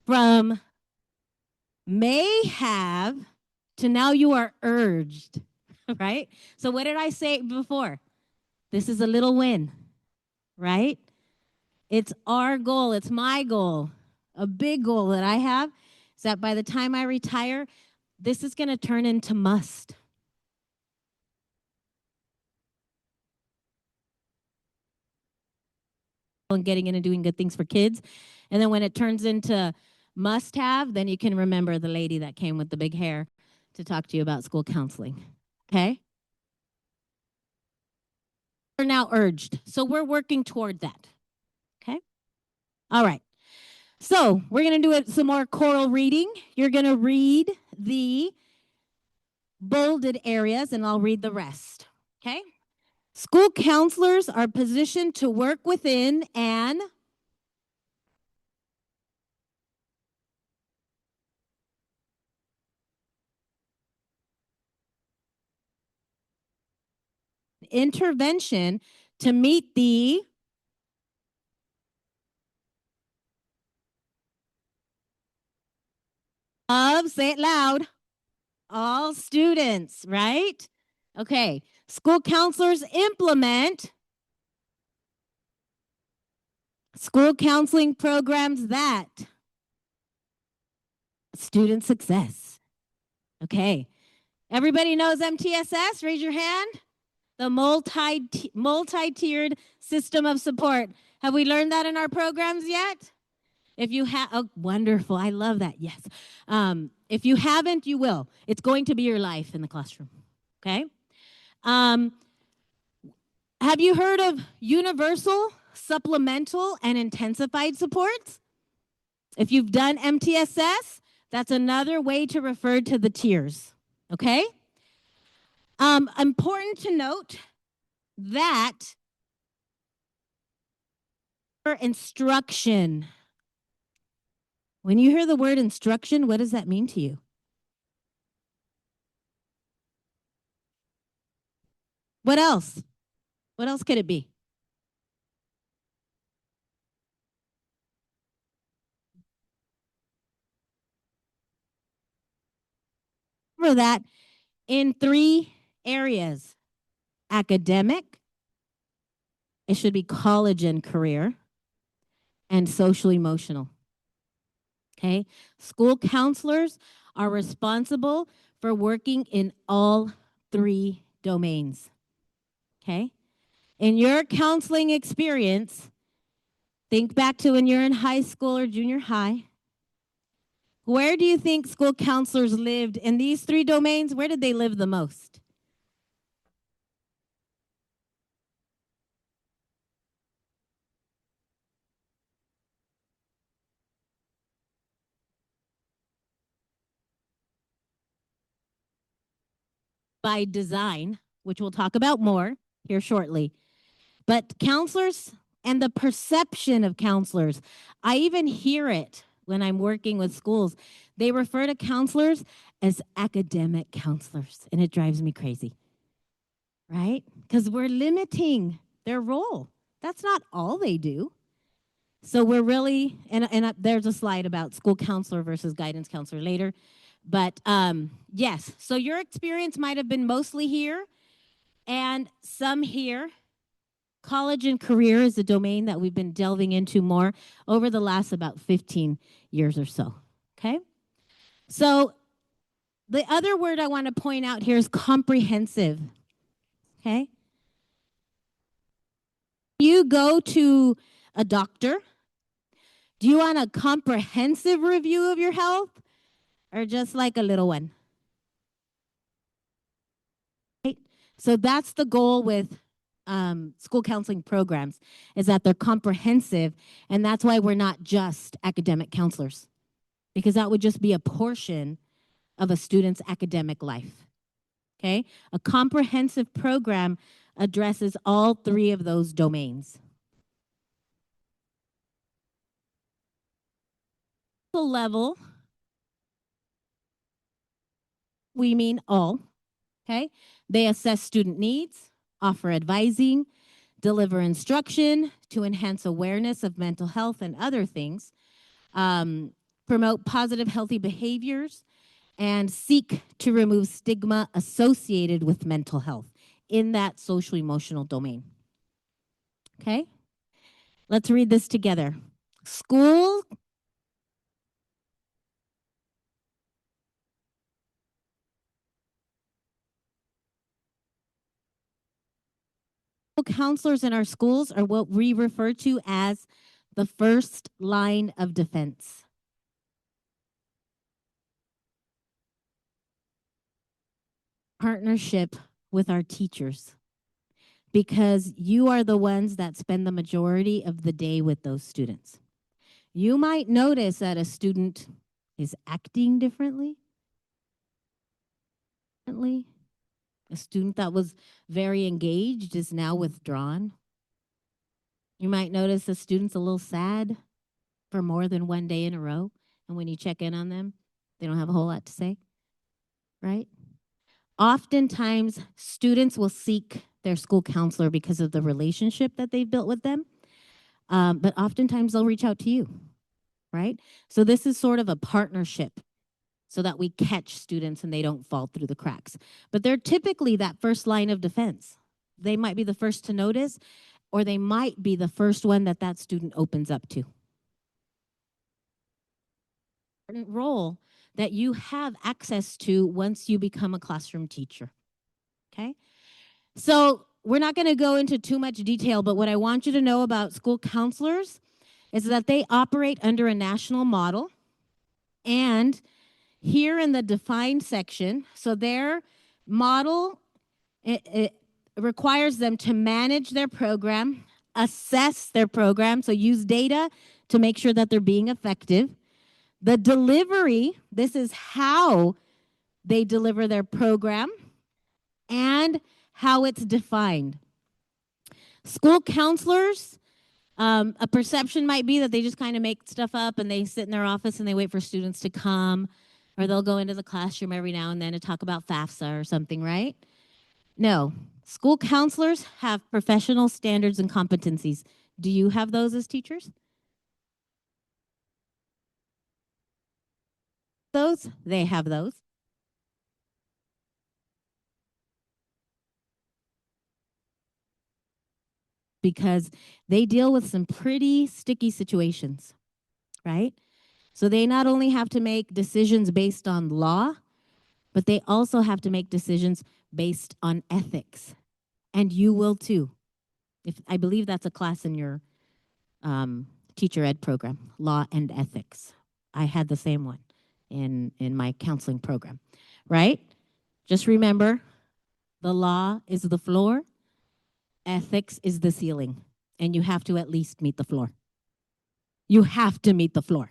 from may have to now you are urged, right? So what did I say before? This is a little win, right? It's our goal. It's my goal. A big goal that I have is that by the time I retire, this is going to turn into must. And getting in and doing good things for kids. And then when it turns into must have, then you can remember the lady that came with the big hair to talk to you about school counseling. Okay? We're now urged. So we're working toward that. Okay? All right. So we're going to do some more choral reading. You're going to read the bolded areas and I'll read the rest. Okay? School counselors are positioned to work within an intervention to meet the say it loud, all students, right? Okay. School counselors implement school counseling programs that student success. Okay. Everybody knows MTSS? Raise your hand. The multi-tiered system of support. Have we learned that in our programs yet? If you have, oh, wonderful. I love that. Yes. If you haven't, you will. It's going to be your life in the classroom. Okay. Have you heard of universal, supplemental, and intensified supports? If you've done MTSS, that's another way to refer to the tiers. Okay. Important to note that instruction. When you hear the word instruction, what does that mean to you? What else? What else could it be? For that in 3 areas: academic, it should be college and career, and social emotional. Okay? School counselors are responsible for working in all 3 domains. Okay? In your counseling experience, think back to when you're in high school or junior high. Where do you think school counselors lived in these 3 domains? Where did they live the most? By design, which we'll talk about more. here shortly. But counselors and the perception of counselors, I even hear it when I'm working with schools. They refer to counselors as academic counselors, and it drives me crazy, right? Because we're limiting their role. That's not all they do. So we're really, and there's a slide about school counselor versus guidance counselor later. But yes, so your experience might have been mostly here and some here. College and career is a domain that we've been delving into more over the last about 15 years or so, okay? So the other word I want to point out here is comprehensive, okay? You go to a doctor, do you want a comprehensive review of your health or just like a little one? Right? So that's the goal with school counseling programs, is that they're comprehensive, and that's why we're not just academic counselors, because that would just be a portion of a student's academic life, okay? A comprehensive program addresses all three of those domains. The level, we mean all, okay? They assess student needs, offer advising, deliver instruction to enhance awareness of mental health and other things, promote positive, healthy behaviors, and seek to remove stigma associated with mental health in that social emotional domain. Okay? Let's read this together. School counselors in our schools are what we refer to as the first line of defense. Partnership with our teachers, because you are the ones that spend the majority of the day with those students. You might notice that a student is acting differently. A student that was very engaged is now withdrawn. You might notice a student's a little sad for more than one day in a row, and when you check in on them, they don't have a whole lot to say, right? Oftentimes, students will seek their school counselor because of the relationship that they've built with them, but oftentimes they'll reach out to you, right? So this is sort of a partnership so that we catch students and they don't fall through the cracks. But they're typically that first line of defense. They might be the first to notice, or they might be the first one that that student opens up to. Important role that you have access to once you become a classroom teacher, okay? So we're not going to go into too much detail, but what I want you to know about school counselors is that they operate under a national model, and here in the defined section, so their model, it requires them to manage their program, assess their program, so use data to make sure that they're being effective. The delivery, this is how they deliver their program and how it's defined. School counselors, a perception might be that they just kind of make stuff up and they sit in their office and they wait for students to come, or they'll go into the classroom every now and then to talk about FAFSA or something, right? No. School counselors have professional standards and competencies. Do you have those as teachers? Those? They have those. Because they deal with some pretty sticky situations, right? So they not only have to make decisions based on law, but they also have to make decisions based on ethics. And you will too. I believe that's a class in your teacher ed program, law and ethics. I had the same one in my counseling program, right? Just remember, the law is the floor, ethics is the ceiling, and you have to at least meet the floor. You have to meet the floor.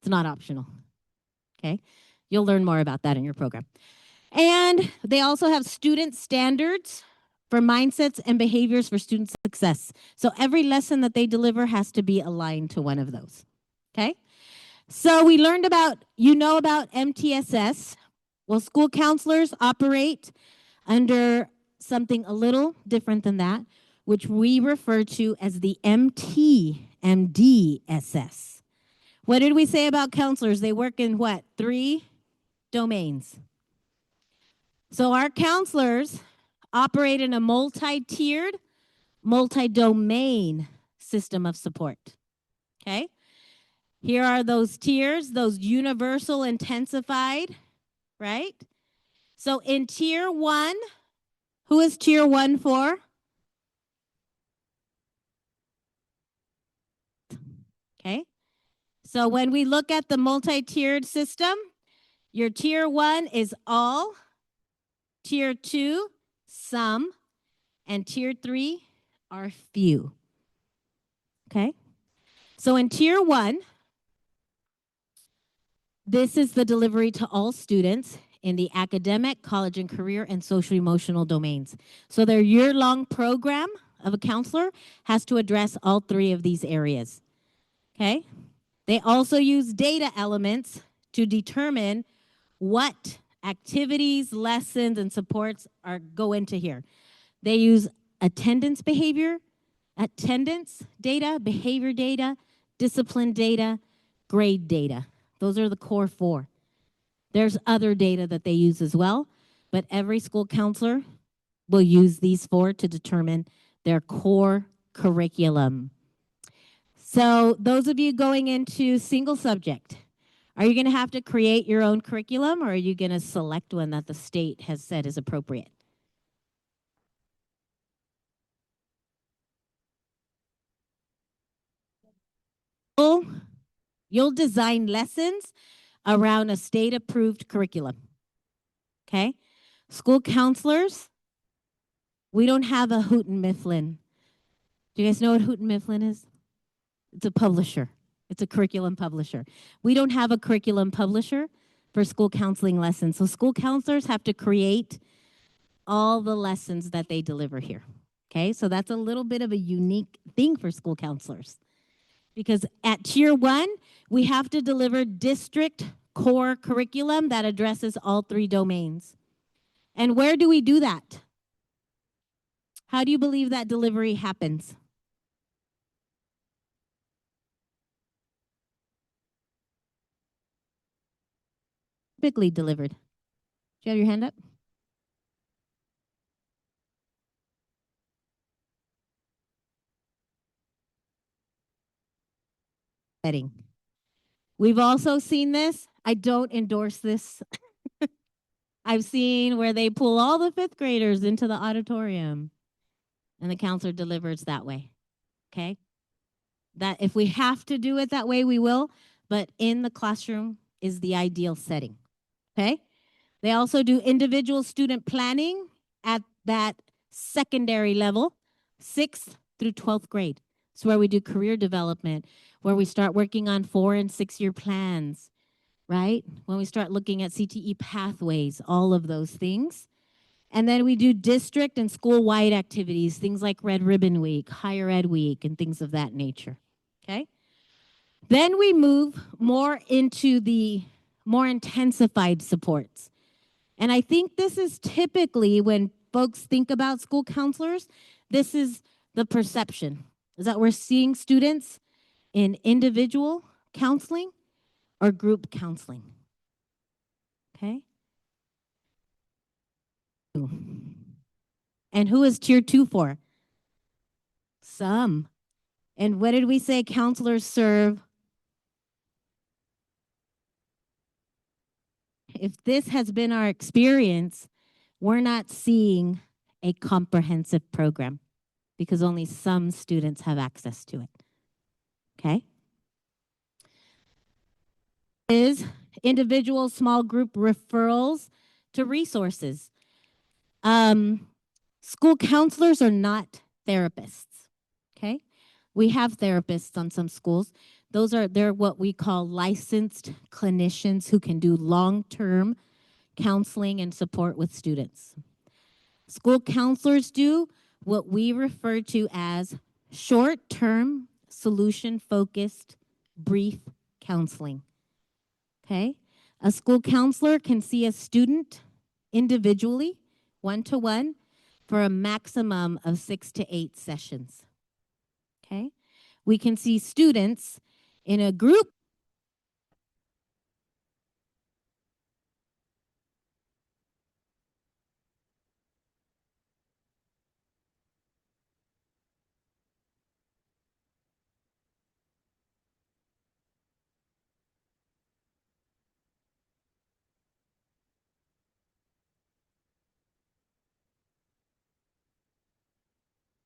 It's not optional, okay? You'll learn more about that in your program. And they also have student standards for mindsets and behaviors for student success. So every lesson that they deliver has to be aligned to one of those. Okay? So we learned about, about MTSS. Well, school counselors operate under something a little different than that, which we refer to as the MTMDSS. What did we say about counselors? They work in what? 3 domains. So our counselors operate in a multi-tiered, multi-domain system of support. Okay? Here are those tiers, those universal intensified, right? So in tier 1, who is tier 1 for? Okay. So when we look at the multi-tiered system, your tier 1 is all, tier 2, some, and tier 3 are few. Okay. So in tier 1, this is the delivery to all students in the academic, college and career, and social emotional domains. So their year-long program of a counselor has to address all 3 of these areas. Okay? They also use data elements to determine what activities, lessons, and supports go into here. They use attendance data, behavior data, discipline data, grade data. Those are the core 4. There's other data that they use as well, but every school counselor will use these 4 to determine their core curriculum. So those of you going into single subject, are you going to have to create your own curriculum, or are you going to select one that the state has said is appropriate? You'll design lessons around a state-approved curriculum. Okay? School counselors, we don't have a Houghton Mifflin. Do you guys know what Houghton Mifflin is? It's a publisher. It's a curriculum publisher. We don't have a curriculum publisher for school counseling lessons. So school counselors have to create all the lessons that they deliver here. Okay, so that's a little bit of a unique thing for school counselors. Because at tier 1, we have to deliver district core curriculum that addresses all 3 domains. And where do we do that? How do you believe that delivery happens? Typically delivered. Do you have your hand up? Setting. We've also seen this. I don't endorse this. I've seen where they pull all the 5th graders into the auditorium and the counselor delivers that way. Okay? That if we have to do it that way, we will, but in the classroom is the ideal setting. Okay? They also do individual student planning at that secondary level, 6th through 12th grade. It's where we do career development, where we start working on 4- and 6-year plans, right? When we start looking at CTE pathways, all of those things. And then we do district and school-wide activities, things like Red Ribbon Week, Higher Ed Week, and things of that nature, okay? Then we move more into the more intensified supports. And I think this is typically when folks think about school counselors, this is the perception, is that we're seeing students in individual counseling or group counseling. Okay? And who is tier 2 for? Some. And what did we say counselors serve? If this has been our experience, we're not seeing a comprehensive program because only some students have access to it. Okay? Is individual small group referrals to resources. School counselors are not therapists. Okay? We have therapists on some schools. They're what we call licensed clinicians who can do long-term counseling and support with students. School counselors do what we refer to as short-term, solution-focused, brief counseling. Okay? A school counselor can see a student individually, one-to-one, for a maximum of 6 to 8 sessions. Okay? We can see students in a group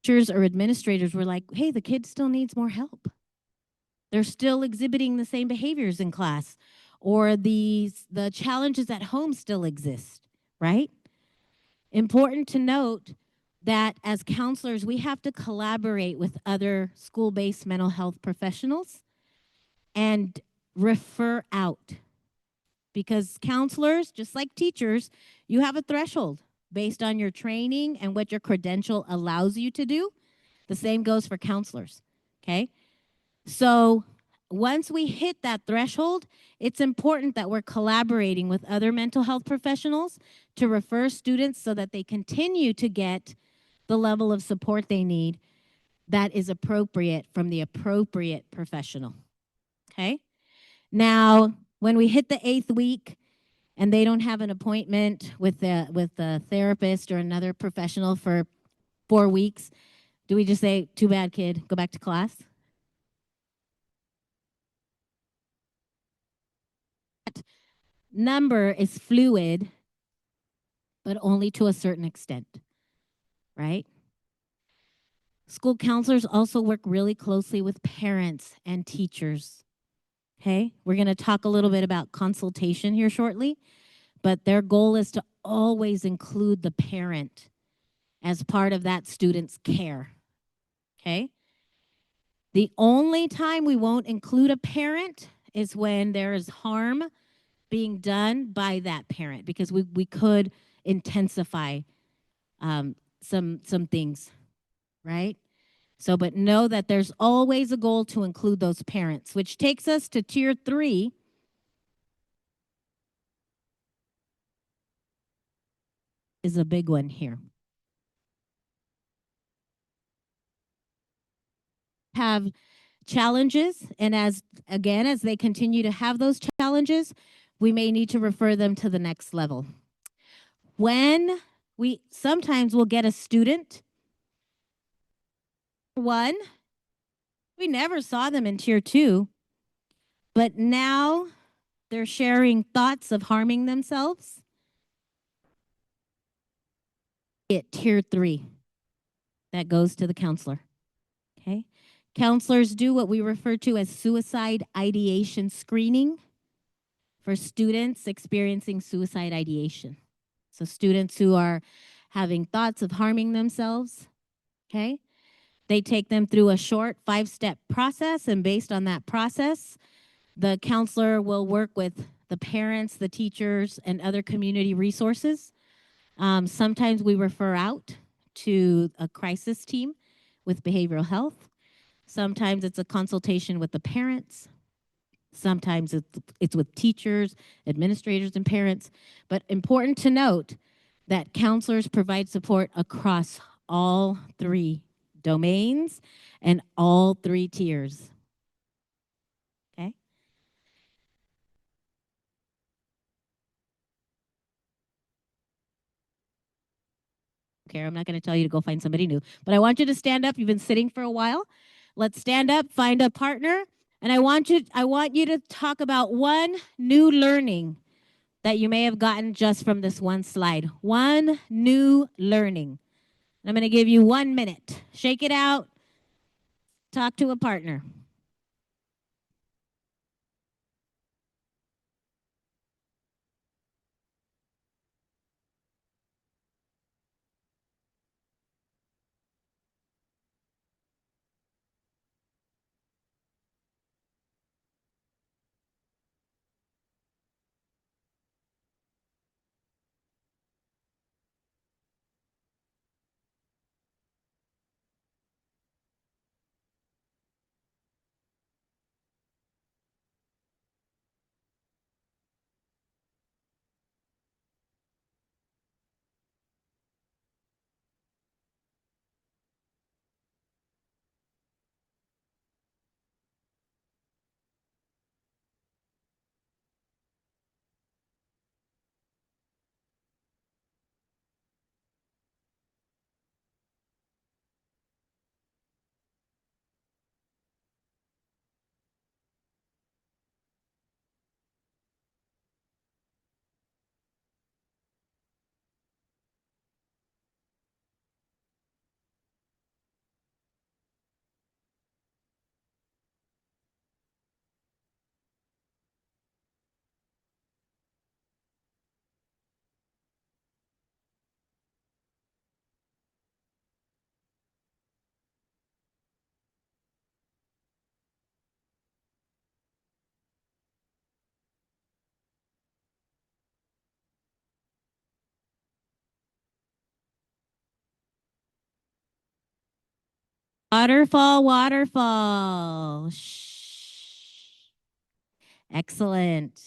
teachers or administrators were like, hey, the kid still needs more help. They're still exhibiting the same behaviors in class, or the challenges at home still exist, right? Important to note that as counselors, we have to collaborate with other school-based mental health professionals and refer out. Because counselors, just like teachers, you have a threshold based on your training and what your credential allows you to do. The same goes for counselors, okay? So once we hit that threshold, it's important that we're collaborating with other mental health professionals to refer students so that they continue to get the level of support they need that is appropriate from the appropriate professional, okay? Now, when we hit the 8th week and they don't have an appointment with the therapist or another professional for 4 weeks, do we just say, too bad, kid, go back to class? Number is fluid, but only to a certain extent, right? School counselors also work really closely with parents and teachers. Okay, we're going to talk a little bit about consultation here shortly, but their goal is to always include the parent as part of that student's care. Okay, the only time we won't include a parent is when there is harm being done by that parent, because we could intensify some things, right? So, but know that there's always a goal to include those parents, which takes us to tier 3. Is a big one here. Have challenges, and as they continue to have those challenges, we may need to refer them to the next level. When we sometimes will get a student 1, we never saw them in tier 2, but now they're sharing thoughts of harming themselves at tier 3. That goes to the counselor. Okay? Counselors do what we refer to as suicide ideation screening for students experiencing suicide ideation. So students who are having thoughts of harming themselves, okay? They take them through a short 5-step process, and based on that process, the counselor will work with the parents, the teachers, and other community resources. Sometimes we refer out to a crisis team with behavioral health. Sometimes it's a consultation with the parents. Sometimes it's with teachers, administrators, and parents. But important to note that counselors provide support across all 3 domains and all 3 tiers. Okay? Okay, I'm not going to tell you to go find somebody new, but I want you to stand up. You've been sitting for a while. Let's stand up, find a partner, and I want you to talk about one new learning that you may have gotten just from this one slide. One new learning. I'm going to give you 1 minute. Shake it out. Talk to a partner. Waterfall, waterfall. Shh. Excellent.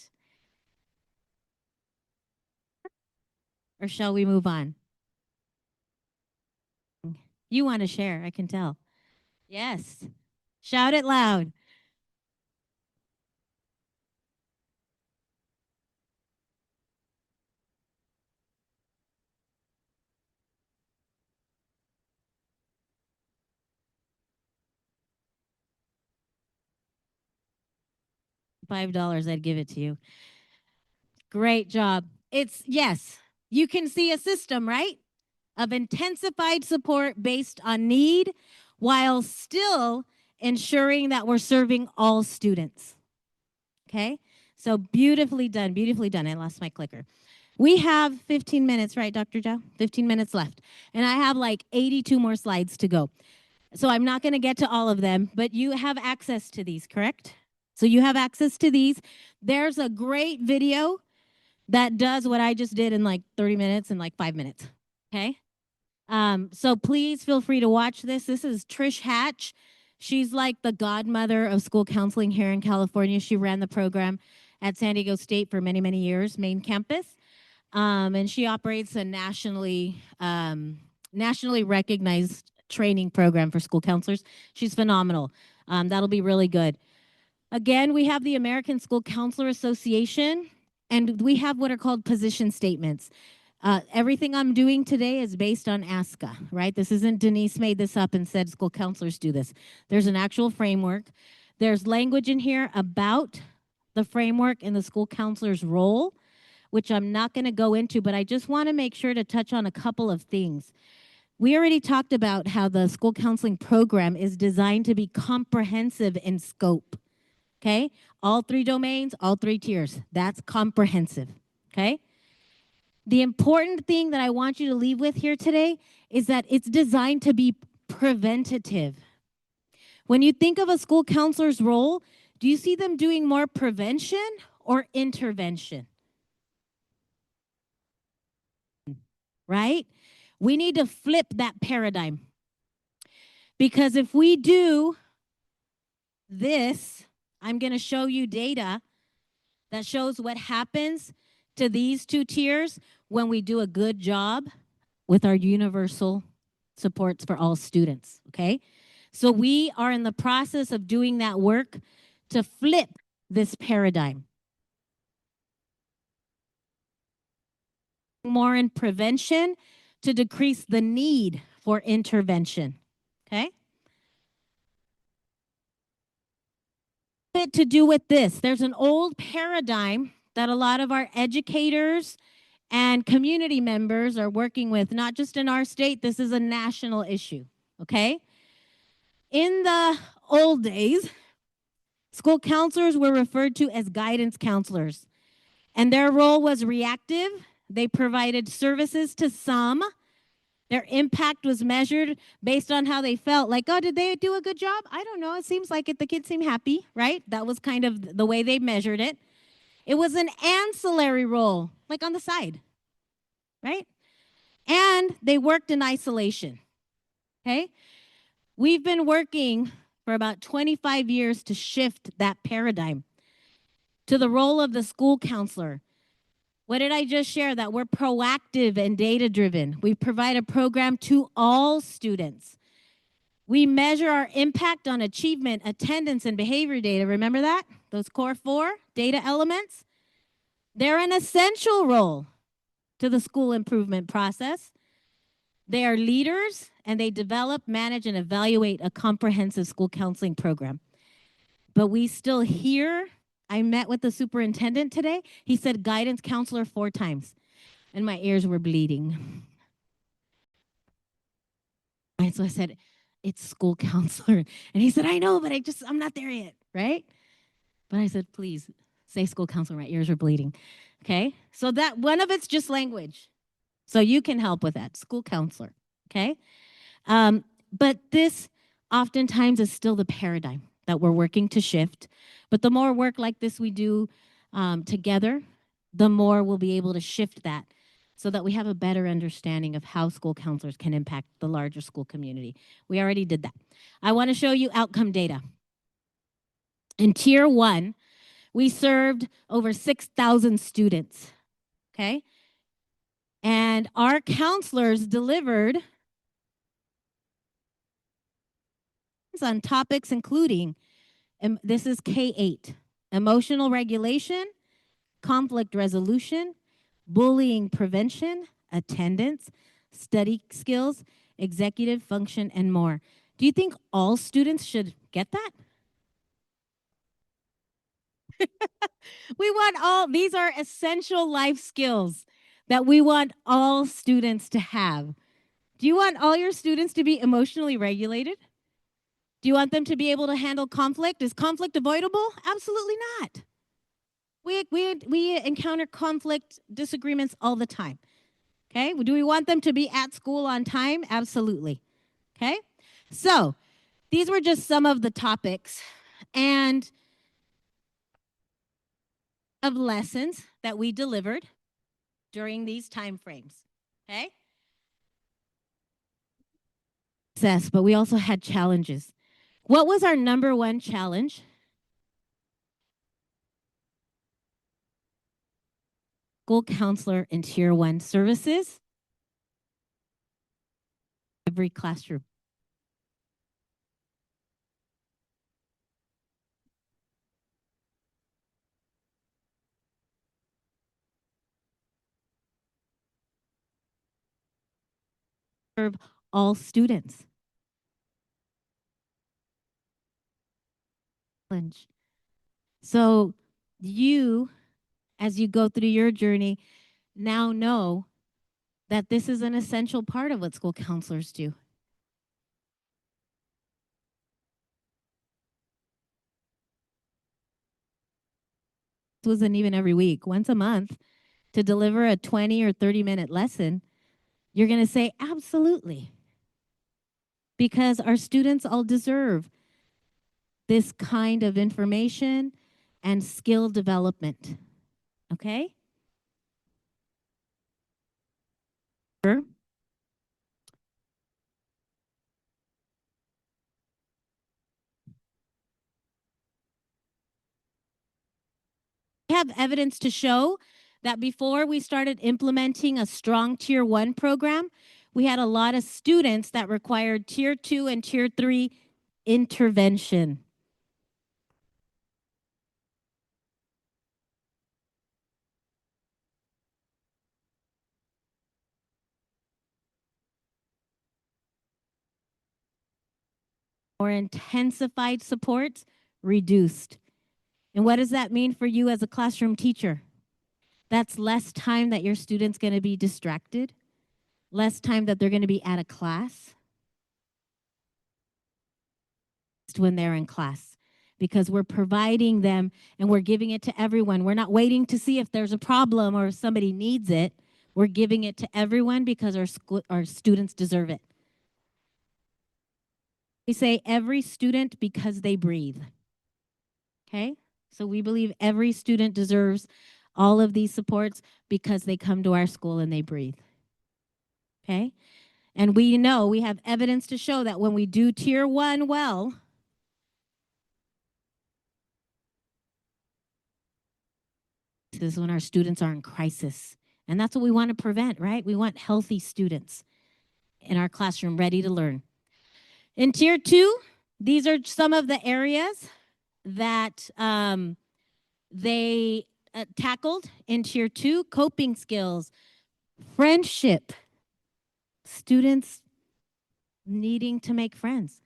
Or shall we move on? You want to share, I can tell. Yes. Shout it loud. $5, I'd give it to you. Great job. It's, yes, you can see a system, right? Of intensified support based on need while still ensuring that we're serving all students. Okay? So beautifully done, beautifully done. I lost my clicker. We have 15 minutes, right, Dr. Zhao? 15 minutes left. And I have like 82 more slides to go. So I'm not going to get to all of them, but you have access to these, correct? So you have access to these. There's a great video that does what I just did in like 30 minutes and like 5 minutes. Okay? So please feel free to watch this. This is Trish Hatch. She's like the godmother of school counseling here in California. She ran the program at San Diego State for many, many years, main campus. And she operates a nationally recognized training program for school counselors. She's phenomenal. That'll be really good. Again, we have the American School Counselor Association, and we have what are called position statements. Everything I'm doing today is based on ASCA, right? This isn't Denise made this up and said school counselors do this. There's an actual framework. There's language in here about the framework and the school counselor's role, which I'm not going to go into, but I just want to make sure to touch on a couple of things. We already talked about how the school counseling program is designed to be comprehensive in scope, okay? All 3 domains, all 3 tiers. That's comprehensive, okay? The important thing that I want you to leave with here today is that it's designed to be preventative. When you think of a school counselor's role, do you see them doing more prevention or intervention? Right? We need to flip that paradigm. Because if we do this, I'm going to show you data that shows what happens to these 2 tiers when we do a good job with our universal supports for all students, okay? So we are in the process of doing that work to flip this paradigm. More in prevention to decrease the need for intervention, okay? It to do with this. There's an old paradigm that a lot of our educators and community members are working with, not just in our state. This is a national issue, okay? In the old days, school counselors were referred to as guidance counselors, and their role was reactive. They provided services to some. Their impact was measured based on how they felt. Like, oh, did they do a good job? I don't know. It seems like it. The kids seem happy, right? That was kind of the way they measured it. It was an ancillary role, like on the side, right? And they worked in isolation, okay? We've been working for about 25 years to shift that paradigm to the role of the school counselor. What did I just share? That we're proactive and data-driven. We provide a program to all students. We measure our impact on achievement, attendance, and behavior data. Remember that? Those core 4 data elements? They're an essential role to the school improvement process. They are leaders, and they develop, manage, and evaluate a comprehensive school counseling program. But we still hear, I met with the superintendent today. He said guidance counselor 4 times, and my ears were bleeding. And so I said, it's school counselor. And he said, I know, but I'm not there yet, right? But I said, please say school counselor. My ears are bleeding. Okay? So that one of it's just language. So you can help with that, school counselor. Okay? But this oftentimes is still the paradigm that we're working to shift. But the more work like this we do together, the more we'll be able to shift that. so that we have a better understanding of how school counselors can impact the larger school community. We already did that. I want to show you outcome data. In Tier 1, we served over 6,000 students, okay? And our counselors delivered on topics including, this is K-8, emotional regulation, conflict resolution, bullying prevention, attendance, study skills, executive function, and more. Do you think all students should get that? We want all, these are essential life skills that we want all students to have. Do you want all your students to be emotionally regulated? Do you want them to be able to handle conflict? Is conflict avoidable? Absolutely not. We encounter conflict, disagreements all the time. Okay? Do we want them to be at school on time? Absolutely. Okay? So, these were just some of the topics and of lessons that we delivered during these time frames. Okay? Success, but we also had challenges. What was our number one challenge? School counselor in Tier 1 services. Every classroom. Serve all students. So you, as you go through your journey, now know that this is an essential part of what school counselors do. This wasn't even every week, once a month, to deliver a 20 or 30-minute lesson. You're going to say, absolutely. Because our students all deserve this kind of information and skill development. Okay? Sure. We have evidence to show that before we started implementing a strong Tier 1 program, we had a lot of students that required Tier 2 and Tier 3 intervention. Or intensified support reduced. And what does that mean for you as a classroom teacher? That's less time that your student's going to be distracted, less time that they're going to be out of class when they're in class, because we're providing them and we're giving it to everyone. We're not waiting to see if there's a problem or if somebody needs it. We're giving it to everyone because our students deserve it. We say every student because they breathe. Okay? So we believe every student deserves all of these supports because they come to our school and they breathe. Okay? And we know, we have evidence to show that when we do Tier 1 well, this is when our students are in crisis. And that's what we want to prevent, right? We want healthy students in our classroom ready to learn. In Tier 2, these are some of the areas that they tackled in Tier 2: coping skills, friendship, students needing to make friends,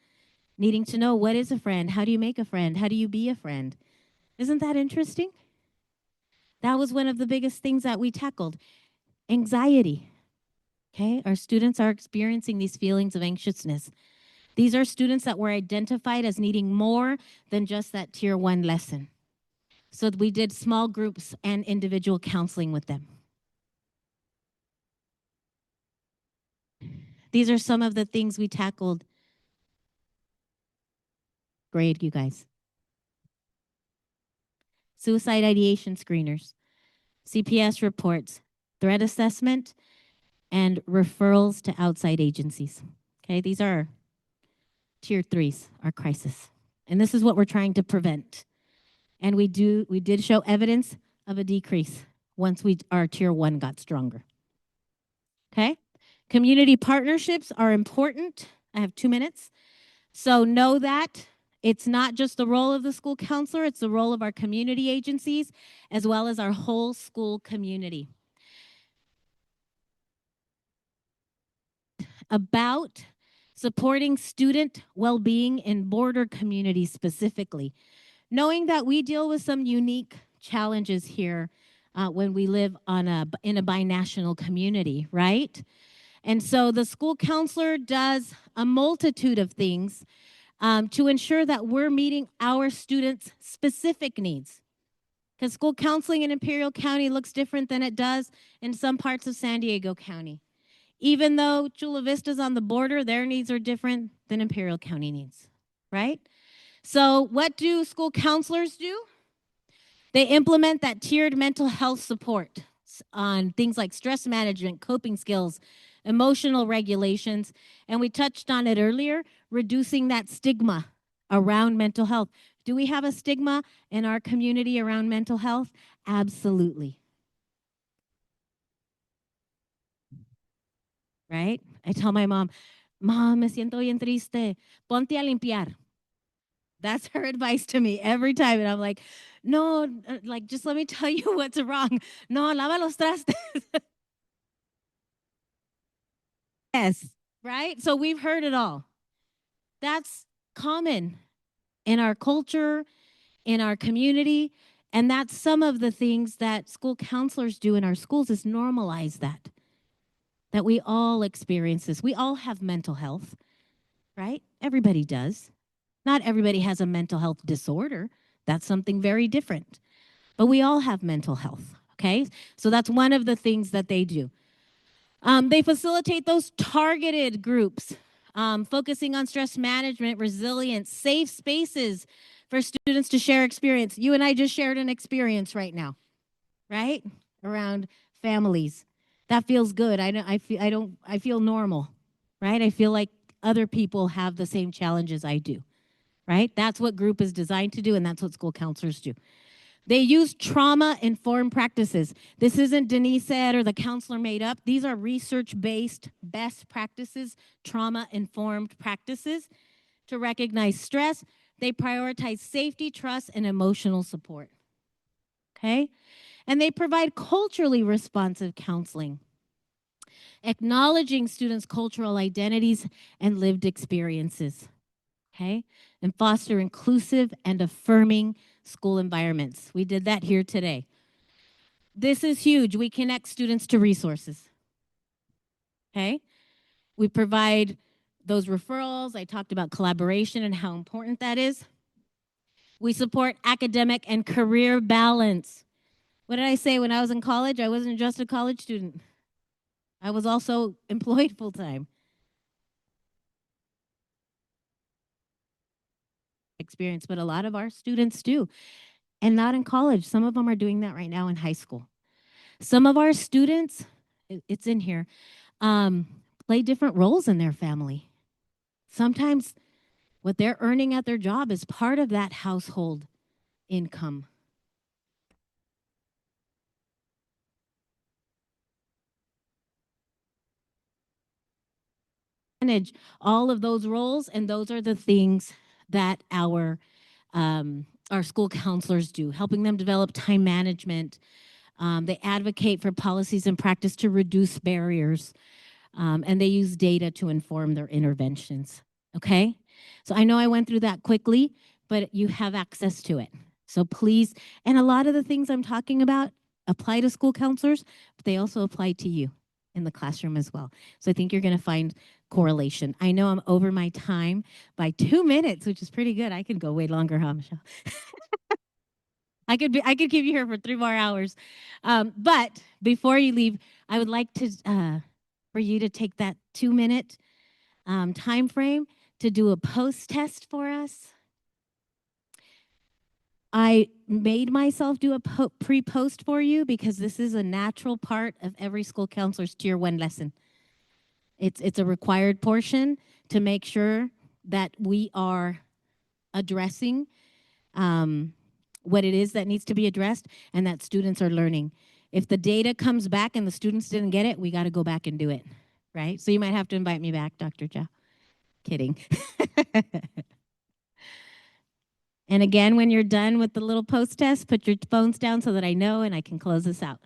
needing to know what is a friend, how do you make a friend, how do you be a friend. Isn't that interesting? That was one of the biggest things that we tackled. Anxiety. Okay, our students are experiencing these feelings of anxiousness. These are students that were identified as needing more than just that Tier 1 lesson. So we did small groups and individual counseling with them. These are some of the things we tackled. Grade, you guys. Suicide ideation screeners, CPS reports, threat assessment, and referrals to outside agencies. Okay, these are tier 3s, our crisis. And this is what we're trying to prevent. And we did show evidence of a decrease once our tier 1 got stronger. Okay? Community partnerships are important. I have 2 minutes. So know that it's not just the role of the school counselor, it's the role of our community agencies as well as our whole school community. About supporting student well-being in border communities specifically, knowing that we deal with some unique challenges here when we live in a binational community, right? And so the school counselor does a multitude of things to ensure that we're meeting our students' specific needs. Because school counseling in Imperial County looks different than it does in some parts of San Diego County. Even though Chula Vista's on the border, their needs are different than Imperial County needs, right? So what do school counselors do? They implement that tiered mental health support on things like stress management, coping skills, emotional regulations, and we touched on it earlier, reducing that stigma around mental health. Do we have a stigma in our community around mental health? Absolutely. Right? I tell my mom, Mom, me siento bien triste. Ponte a limpiar. That's her advice to me every time. And I'm like, no, like, just let me tell you what's wrong. No, lava los trastes. Yes, right? So we've heard it all. That's common in our culture, in our community. And that's some of the things that school counselors do in our schools is normalize that we all experience this. We all have mental health, right? Everybody does. Not everybody has a mental health disorder. That's something very different. But we all have mental health, okay? So that's one of the things that they do. They facilitate those targeted groups, focusing on stress management, resilience, safe spaces for students to share experience. You and I just shared an experience right now, right? Around families. That feels good. I feel normal, right? I feel like other people have the same challenges I do, right? That's what group is designed to do, and that's what school counselors do. They use trauma-informed practices. This isn't Denise said or the counselor made up. These are research-based best practices, trauma-informed practices to recognize stress. They prioritize safety, trust, and emotional support. Okay? And they provide culturally responsive counseling, acknowledging students' cultural identities and lived experiences. Okay? And foster inclusive and affirming school environments. We did that here today. This is huge. We connect students to resources. Okay? We provide those referrals. I talked about collaboration and how important that is. We support academic and career balance. What did I say when I was in college? I wasn't just a college student. I was also employed full-time. Experience, but a lot of our students do. And not in college. Some of them are doing that right now in high school. Some of our students, it's in here, play different roles in their family. Sometimes what they're earning at their job is part of that household income. Manage all of those roles, and those are the things that our school counselors do, helping them develop time management. They advocate for policies and practice to reduce barriers, and they use data to inform their interventions, okay? So I know I went through that quickly, but you have access to it. So please, and a lot of the things I'm talking about apply to school counselors, but they also apply to you in the classroom as well. So I think you're gonna find correlation. I know I'm over my time by 2 minutes, which is pretty good. I could go way longer, huh, Michelle? I could keep you here for 3 more hours. But before you leave, I would like to for you to take that 2-minute time frame to do a post test for us. I made myself do a pre-post for you because this is a natural part of every school counselor's Tier 1 lesson. It's a required portion to make sure that we are addressing what it is that needs to be addressed and that students are learning. If the data comes back and the students didn't get it, we got to go back and do it, right? So you might have to invite me back, Dr. Zhao. Kidding. And again, when you're done with the little post test, put your phones down so that I know and I can close this out.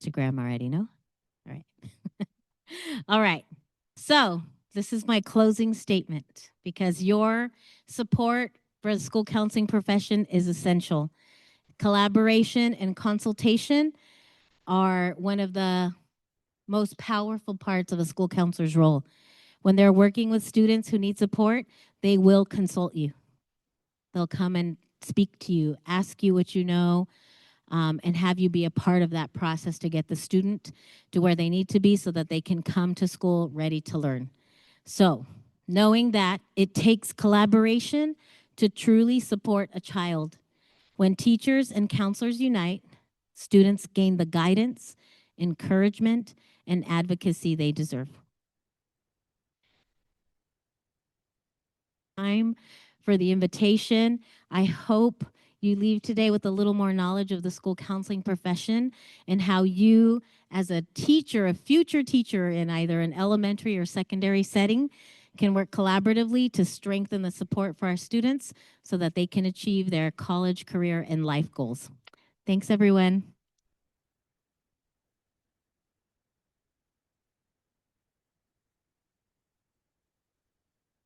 Instagram already, no? All right. All right. So this is my closing statement because your support for the school counseling profession is essential. Collaboration and consultation are one of the most powerful parts of a school counselor's role. When they're working with students who need support, they will consult you. They'll come and speak to you, ask you what you know, and have you be a part of that process to get the student to where they need to be so that they can come to school ready to learn. So, knowing that it takes collaboration to truly support a child. When teachers and counselors unite, students gain the guidance, encouragement, and advocacy they deserve. Time for the invitation. I hope you leave today with a little more knowledge of the school counseling profession and how you, as a teacher, a future teacher in either an elementary or secondary setting, can work collaboratively to strengthen the support for our students so that they can achieve their college, career, and life goals. Thanks, everyone.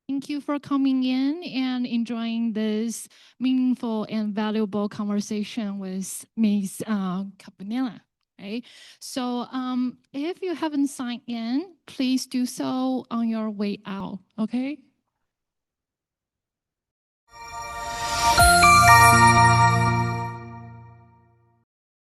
Thank you for coming in and enjoying this meaningful and valuable conversation with Ms. Cabanilla. Right? So if you haven't signed in, please do so on your way out, okay?